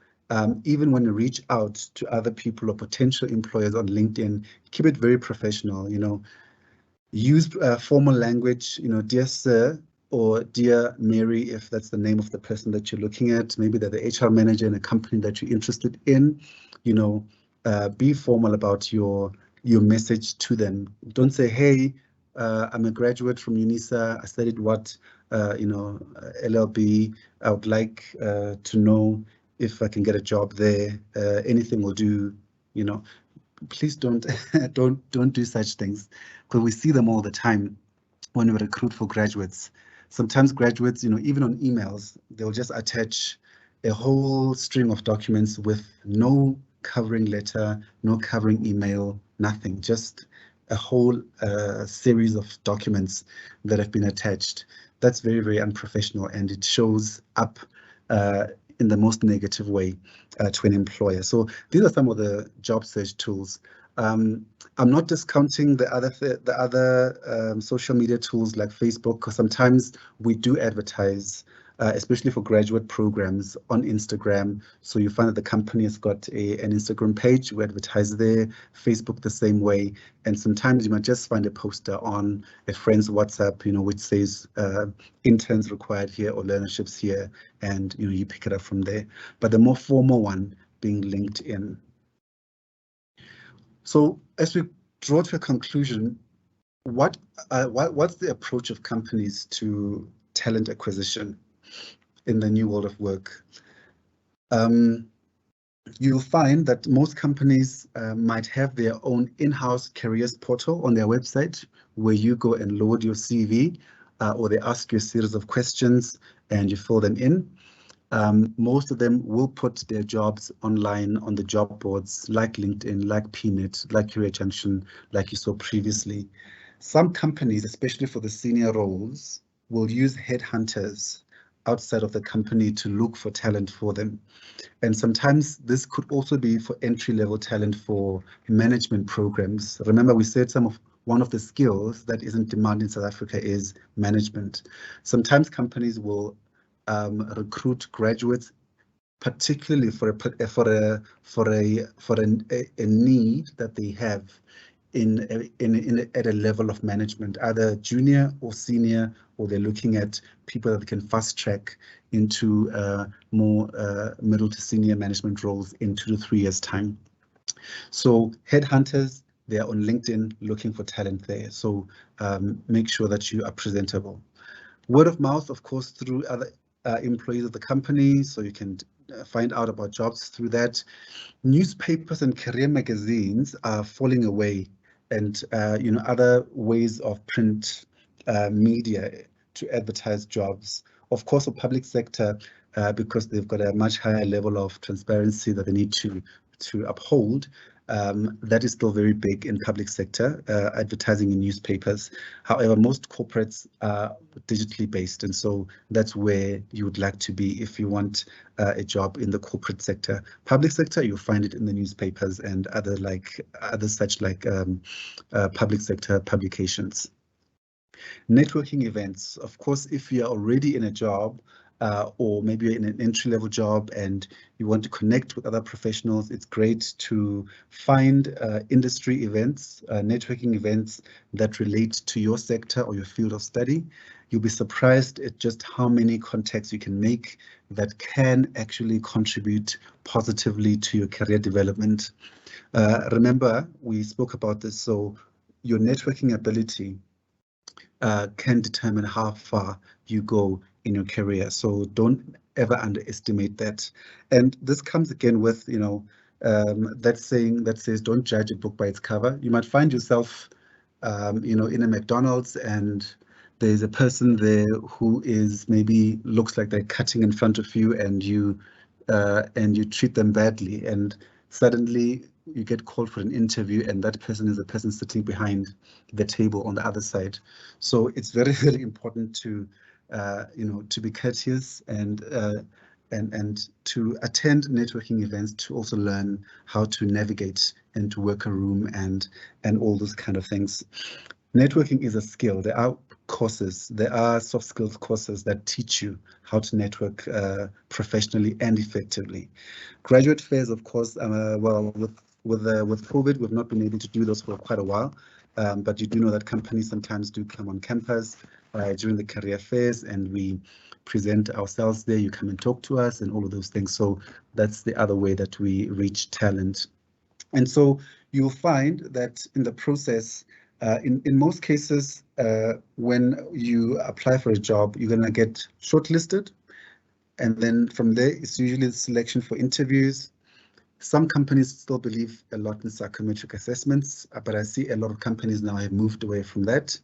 Even when you reach out to other people or potential employers on LinkedIn, keep it very professional. Use formal language. Dear sir, or dear Mary, if that's the name of the person that you're looking at. Maybe they're the HR manager in a company that you're interested in. Be formal about your message to them. Don't say, hey, I'm a graduate from UNISA. I studied LLB. I would like to know if I can get a job there. Anything will do. Please don't do such things, because we see them all the time when we recruit for graduates. Sometimes graduates, even on emails, they'll just attach a whole string of documents with no covering letter, no covering email, nothing, just a whole series of documents that have been attached. That's very, very unprofessional, and it shows up in the most negative way to an employer. So these are some of the job search tools. I'm not discounting the other social media tools like Facebook, because sometimes we do advertise, especially for graduate programs, on Instagram. So you find that the company has got an Instagram page, we advertise there, Facebook the same way. And sometimes you might just find a poster on a friend's WhatsApp, which says interns required here or learnerships here, and you pick it up from there. But the more formal one being LinkedIn. So as we draw to a conclusion, what's the approach of companies to talent acquisition in the new world of work? You'll find that most companies might have their own in-house careers portal on their website, where you go and load your CV, or they ask you a series of questions and you fill them in. Most of them will put their jobs online on the job boards like LinkedIn, like PNet, like Career Junction, like you saw previously. Some companies, especially for the senior roles, will use headhunters outside of the company to look for talent for them. And sometimes this could also be for entry-level talent for management programs. Remember, we said one of the skills that isn't demanded in South Africa is management. Sometimes companies will recruit graduates particularly for a need that they have at a level of management, either junior or senior, or they're looking at people that can fast track into more middle to senior management roles in 2 to 3 years' time. So headhunters, they are on LinkedIn looking for talent there. So make sure that you are presentable. Word of mouth, of course, through other employees of the company, so you can find out about jobs through that. Newspapers and career magazines are falling away, and other ways of print media to advertise jobs. Of course, for public sector, because they've got a much higher level of transparency that they need to uphold. That is still very big in public sector, advertising in newspapers. However, most corporates are digitally based, and so that's where you would like to be if you want a job in the corporate sector. Public sector, you'll find it in the newspapers and other such public sector publications. Networking events, of course, if you're already in a job, or maybe you're in an entry-level job and you want to connect with other professionals, it's great to find industry events, networking events that relate to your sector or your field of study. You'll be surprised at just how many contacts you can make that can actually contribute positively to your career development. Remember, we spoke about this, so your networking ability can determine how far you go in your career. So don't ever underestimate that. And this comes again with, that saying that says, don't judge a book by its cover. You might find yourself, in a McDonald's and there's a person there who is maybe looks like they're cutting in front of you, and you treat them badly, and suddenly you get called for an interview, and that person is a person sitting behind the table on the other side. So it's very, very important to be courteous and to attend networking events, to also learn how to navigate and to work a room and all those kind of things. Networking is a skill. There are courses, there are soft skills courses that teach you how to network professionally and effectively. Graduate fairs, of course, with COVID, we've not been able to do those for quite a while, but you do know that companies sometimes do come on campus during the career fairs, and we present ourselves there. You come and talk to us and all of those things. So that's the other way that we reach talent. And so you'll find that in the process, in most cases, when you apply for a job, you're going to get shortlisted. And then from there, it's usually the selection for interviews. Some companies still believe a lot in psychometric assessments, but I see a lot of companies now have moved away from that.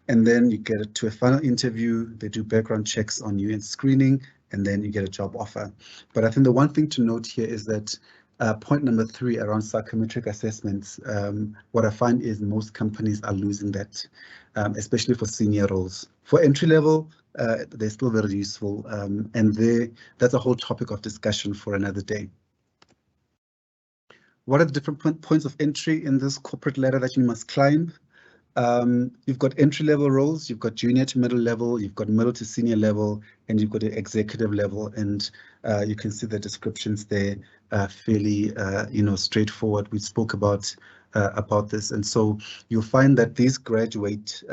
And then you get to a final interview, they do background checks on you and screening, and then you get a job offer. But I think the one thing to note here is that point number 3 around psychometric assessments, what I find is most companies are losing that, especially for senior roles. For entry level, they're still very useful, and that's a whole topic of discussion for another day. What are the different points of entry in this corporate ladder that you must climb? You've got entry-level roles, you've got junior to middle level, you've got middle to senior level, and you've got the executive level. And you can see the descriptions there are fairly, straightforward. We spoke about this, and so you'll find that these graduate,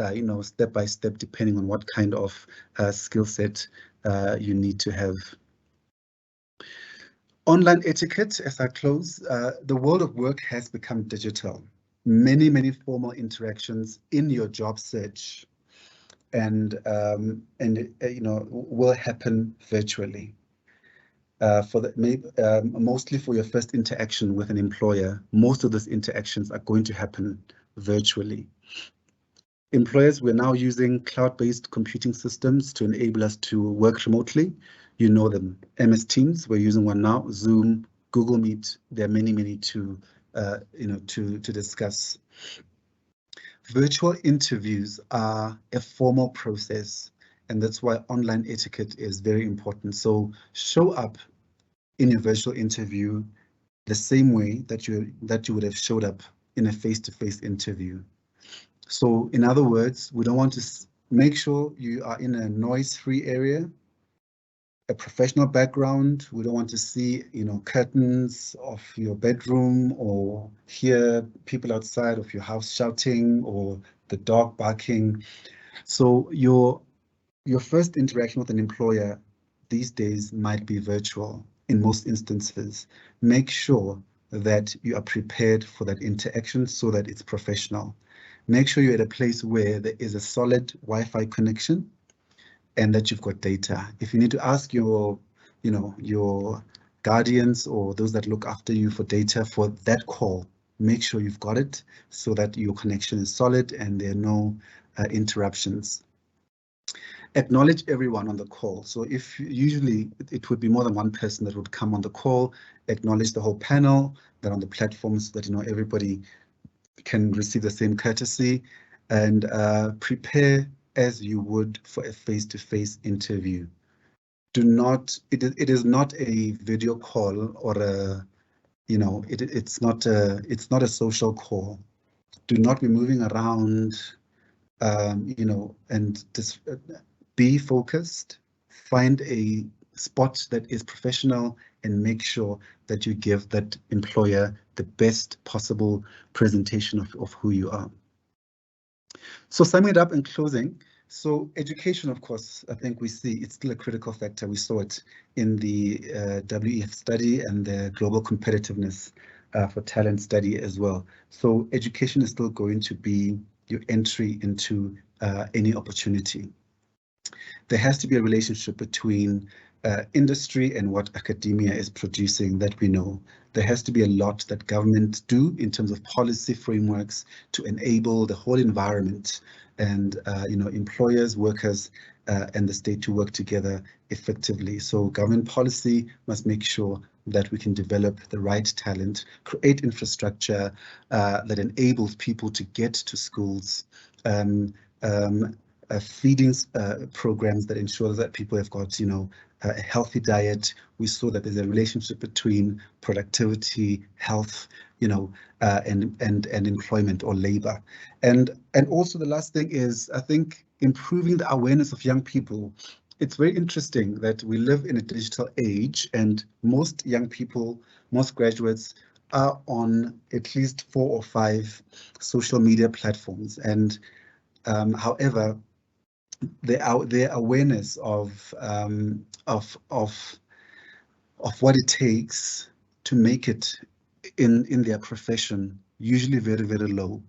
step by step, depending on what kind of skill set you need to have. Online etiquette, as I close, the world of work has become digital. Many formal interactions in your job search and will happen virtually. Mostly for your first interaction with an employer, most of those interactions are going to happen virtually. Employers, we're now using cloud-based computing systems to enable us to work remotely. You know them, MS Teams, we're using one now, Zoom, Google Meet, there are many to discuss. Virtual interviews are a formal process, and that's why online etiquette is very important. So show up in a virtual interview the same way that you would have showed up in a face-to-face interview. So in other words, we don't want to make sure you are in a noise-free area, a professional background. We don't want to see, curtains of your bedroom or hear people outside of your house shouting or the dog barking. So your first interaction with an employer these days might be virtual in most instances. Make sure that you are prepared for that interaction so that it's professional. Make sure you're at a place where there is a solid Wi-Fi connection and that you've got data. If you need to ask your guardians or those that look after you for data for that call, make sure you've got it so that your connection is solid and there are no interruptions. Acknowledge everyone on the call. So if usually it would be more than one person that would come on the call, acknowledge the whole panel that on the platform so that everybody can receive the same courtesy, and prepare as you would for a face-to-face interview. It is not a video call or it's not a social call. Do not be moving around, and just be focused. Find a spot that is professional and make sure that you give that employer the best possible presentation of who you are. So summing it up and closing, so education, of course, I think we see it's still a critical factor. We saw it in the WEF study and the global competitiveness for talent study as well. So education is still going to be your entry into any opportunity. There has to be a relationship between industry and what academia is producing that we know. There has to be a lot that government do in terms of policy frameworks to enable the whole environment and employers, workers, and the state to work together effectively. So government policy must make sure that we can develop the right talent, create infrastructure that enables people to get to schools, feeding programs that ensure that people have got, a healthy diet. We saw that there's a relationship between productivity, health, and employment or labor. And also the last thing is, I think, improving the awareness of young people. It's very interesting that we live in a digital age and most young people, most graduates are on at least 4 or 5 social media platforms. And however, their awareness of what it takes to make it in their profession usually very, very low.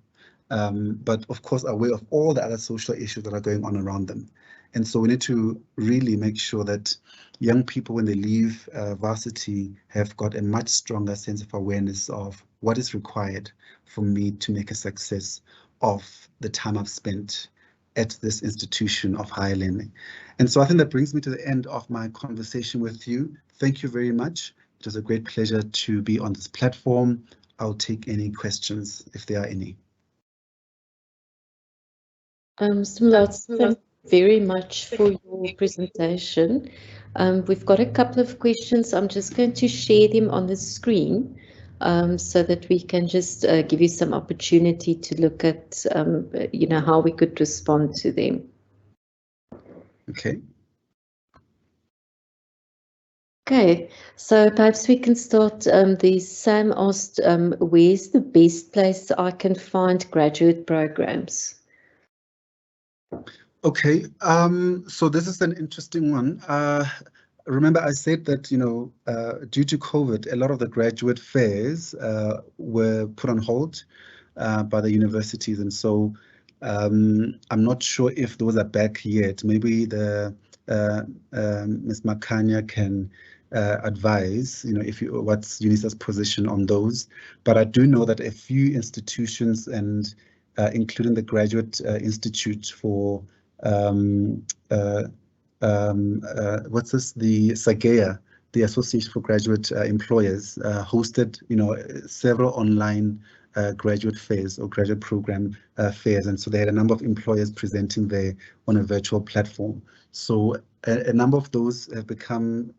But of course, aware of all the other social issues that are going on around them. And so we need to really make sure that young people, when they leave varsity, have got a much stronger sense of awareness of what is required for me to make a success of the time I've spent at this institution of higher learning. And so I think that brings me to the end of my conversation with you. Thank you very much. It was a great pleasure to be on this platform. I'll take any questions if there are any. Mr. Mulaudzi, thank you very much for your presentation. We've got a couple of questions. I'm just going to share them on the screen so that we can just give you some opportunity to look at, how we could respond to them. Okay. Okay, so perhaps we can start. Sam asked, where's the best place I can find graduate programs? Okay, so this is an interesting one. Remember I said that, due to COVID, a lot of the graduate fairs were put on hold by the universities. And so I'm not sure if those are back yet. Maybe the Ms. Makanya can advise, what's UNISA's position on those. But I do know that a few institutions, and including the Graduate Institute for what's this? The SAGEA, the Association for Graduate Employers, hosted, several online graduate fairs or graduate program fairs, and so they had a number of employers presenting there on a virtual platform. So a number of those have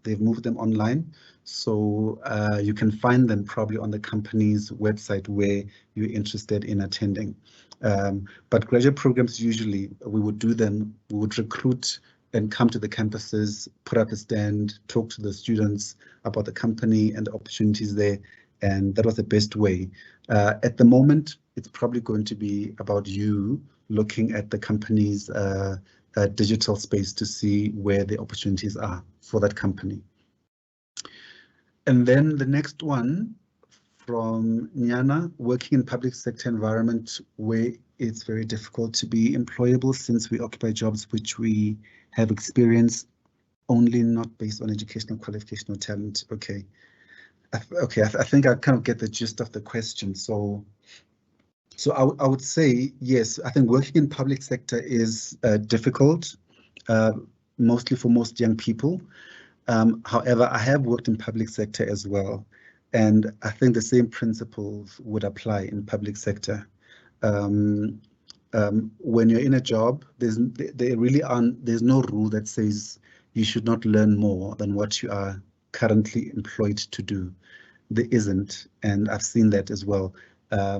they've moved them online. So you can find them probably on the company's website where you're interested in attending. But graduate programs, usually we would do them, we would recruit and come to the campuses, put up a stand, talk to the students about the company and the opportunities there. And that was the best way. At the moment, it's probably going to be about you looking at the company's digital space to see where the opportunities are for that company. And then the next one from Nyana, working in public sector environment where it's very difficult to be employable since we occupy jobs which we have experience only, not based on educational qualification or talent. Okay. I think I kind of get the gist of the question. So I would say, yes, I think working in public sector is difficult, mostly for most young people. However, I have worked in public sector as well, and I think the same principles would apply in public sector. When you're in a job, there's no rule that says you should not learn more than what you are currently employed to do. There isn't, and I've seen that as well.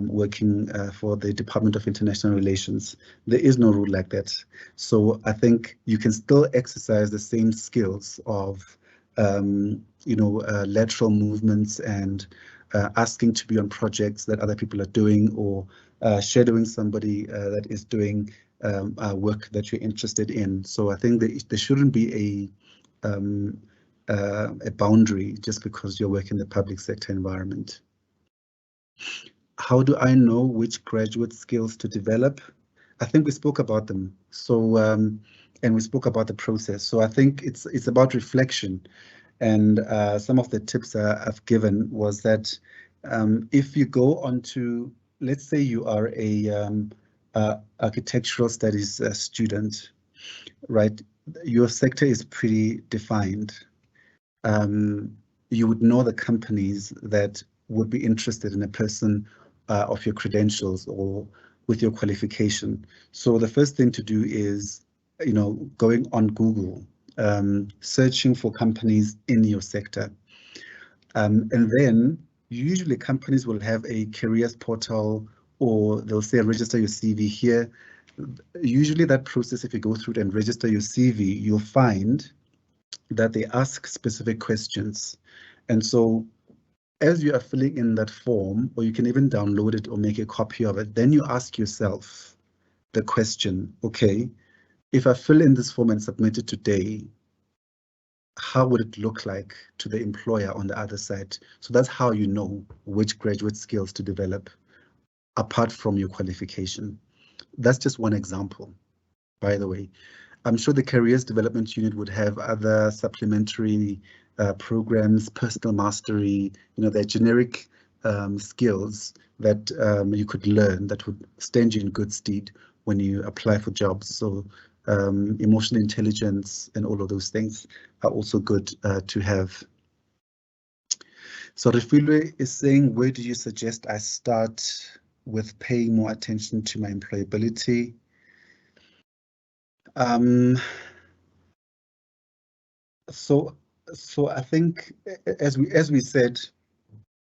Working for the Department of International Relations, there is no rule like that. So I think you can still exercise the same skills of, lateral movements and asking to be on projects that other people are doing, or shadowing somebody that is doing work that you're interested in. So I think there shouldn't be a boundary just because you're working in the public sector environment. How do I know which graduate skills to develop? I think we spoke about them. So, and we spoke about the process. So I think it's about reflection. And some of the tips I've given was that if you go on to, let's say you are a architectural studies student, right? Your sector is pretty defined. You would know the companies that would be interested in a person of your credentials or with your qualification. So the first thing to do is, going on Google, searching for companies in your sector. And then usually companies will have a careers portal, or they'll say register your CV here. Usually that process, if you go through it and register your CV, you'll find that they ask specific questions. And so as you are filling in that form, or you can even download it or make a copy of it, then you ask yourself the question, okay, if I fill in this form and submit it today, how would it look like to the employer on the other side? So that's how you know which graduate skills to develop apart from your qualification. That's just one example, by the way. I'm sure the Careers Development Unit would have other supplementary programs, personal mastery, they're generic skills that you could learn that would stand you in good stead when you apply for jobs. So emotional intelligence and all of those things are also good to have. So Refilwe is saying, where do you suggest I start with paying more attention to my employability? So I think, as we said,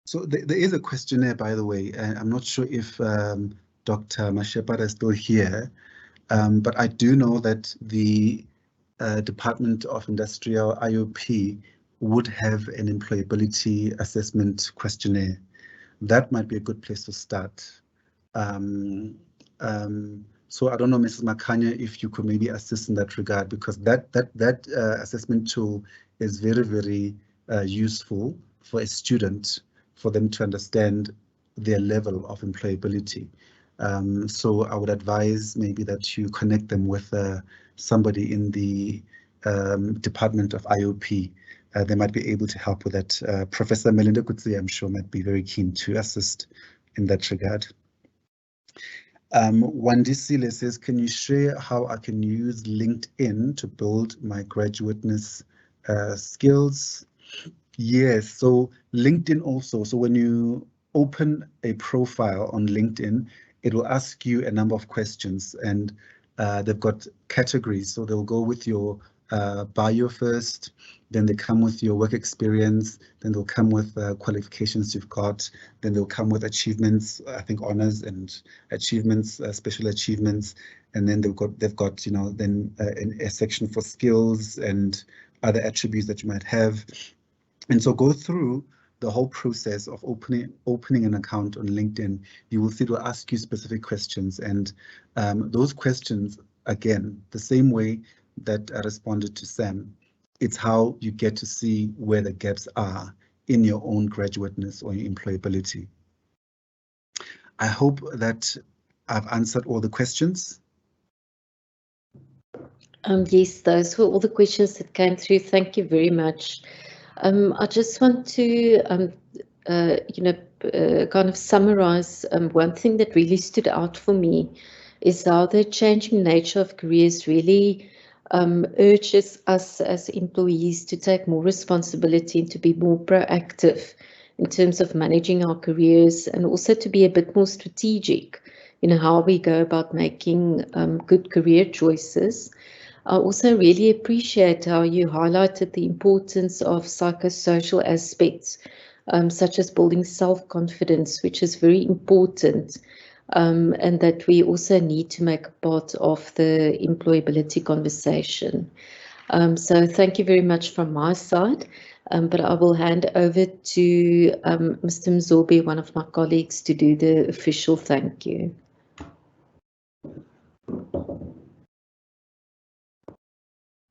so there is a questionnaire, by the way, and I'm not sure if Dr. Mashepada is still here, but I do know that the Department of Industrial IOP would have an employability assessment questionnaire. That might be a good place to start. So I don't know, Mrs. Makanya, if you could maybe assist in that regard, because that assessment tool is very, very useful for a student, for them to understand their level of employability. So I would advise maybe that you connect them with somebody in the Department of IOP. They might be able to help with that. Professor Melinda Kutsi, I'm sure, might be very keen to assist in that regard. Wandisile says, can you share how I can use LinkedIn to build my graduateness skills? Yes, so LinkedIn also. So when you open a profile on LinkedIn, it will ask you a number of questions, and they've got categories. So they'll go with your bio first, then they come with your work experience, then they'll come with qualifications you've got, then they'll come with achievements, I think honors and achievements, special achievements, and then they've got you know, then a section for skills and other attributes that you might have. And so go through the whole process of opening an account on LinkedIn. You will see it will ask you specific questions, and those questions, again, the same way that I responded to Sam, it's how you get to see where the gaps are in your own graduateness or your employability. I hope that I've answered all the questions. Yes, those were all the questions that came through. Thank you very much. I just want to, kind of summarize one thing that really stood out for me is how the changing nature of careers really urges us as employees to take more responsibility and to be more proactive in terms of managing our careers, and also to be a bit more strategic in how we go about making good career choices. I also really appreciate how you highlighted the importance of psychosocial aspects, such as building self-confidence, which is very important, and that we also need to make a part of the employability conversation. So thank you very much from my side, but I will hand over to Mr. Mzobe, one of my colleagues, to do the official thank you.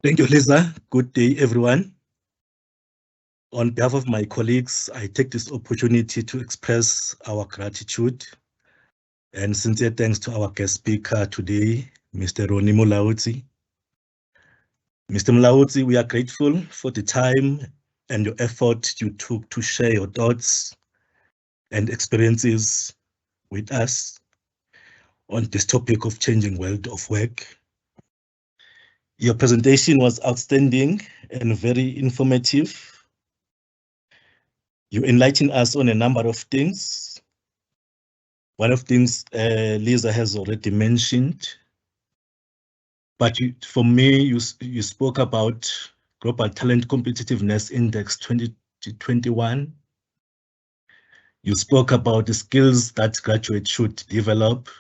Thank you, Lisa. Good day, everyone. On behalf of my colleagues, I take this opportunity to express our gratitude and sincere thanks to our guest speaker today, Mr. Ronnie Mulaudzi. Mr. Mulaudzi, we are grateful for the time and your effort you took to share your thoughts and experiences with us on this topic of changing world of work. Your presentation was outstanding and very informative. You enlightened us on a number of things. One of the things Lisa has already mentioned, but for me, you spoke about Global Talent Competitiveness Index 2021. You spoke about the skills that graduates should develop.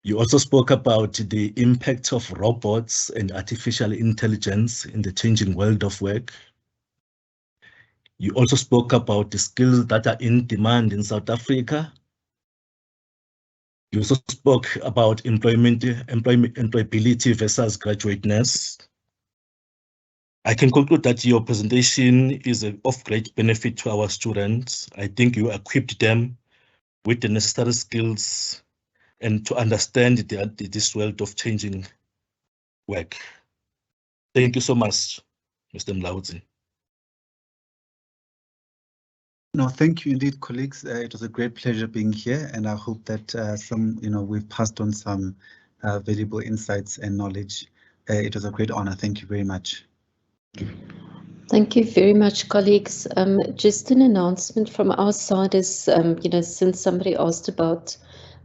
You also spoke about the impact of robots and artificial intelligence in the changing world of work. You also spoke about the skills that are in demand in South Africa. You also spoke about employability versus graduateness. I can conclude that your presentation is of great benefit to our students. I think you equipped them with the necessary skills and to understand this world of changing work. Thank you so much, Mr. Mulaudzi. No, thank you indeed, colleagues. It was a great pleasure being here, and I hope that we've passed on some valuable insights and knowledge. It was a great honor. Thank you very much. Thank you very much, colleagues. Just an announcement from our side is, since somebody asked about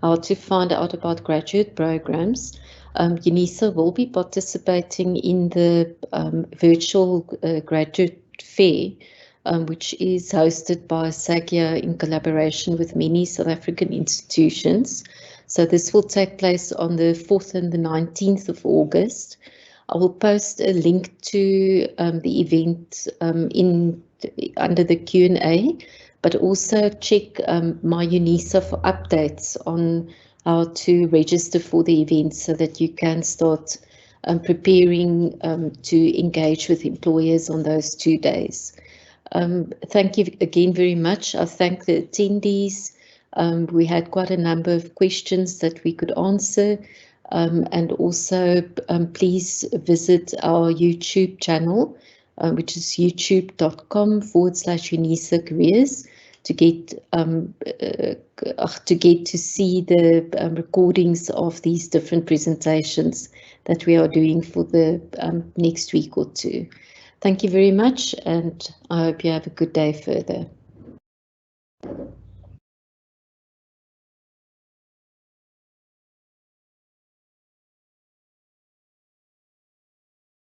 how to find out about graduate programs, UNISA will be participating in the virtual graduate fair, which is hosted by SAGIA in collaboration with many South African institutions. So this will take place on the 4th and the 19th of August. I will post a link to the event under the Q&A, but also check my UNISA for updates on how to register for the event so that you can start preparing to engage with employers on those 2 days. Thank you again very much. I thank the attendees. We had quite a number of questions that we could answer. And also, please visit our YouTube channel, which is youtube.com/UNISA Careers to get to see the recordings of these different presentations that we are doing for the next week or two. Thank you very much, and I hope you have a good day further.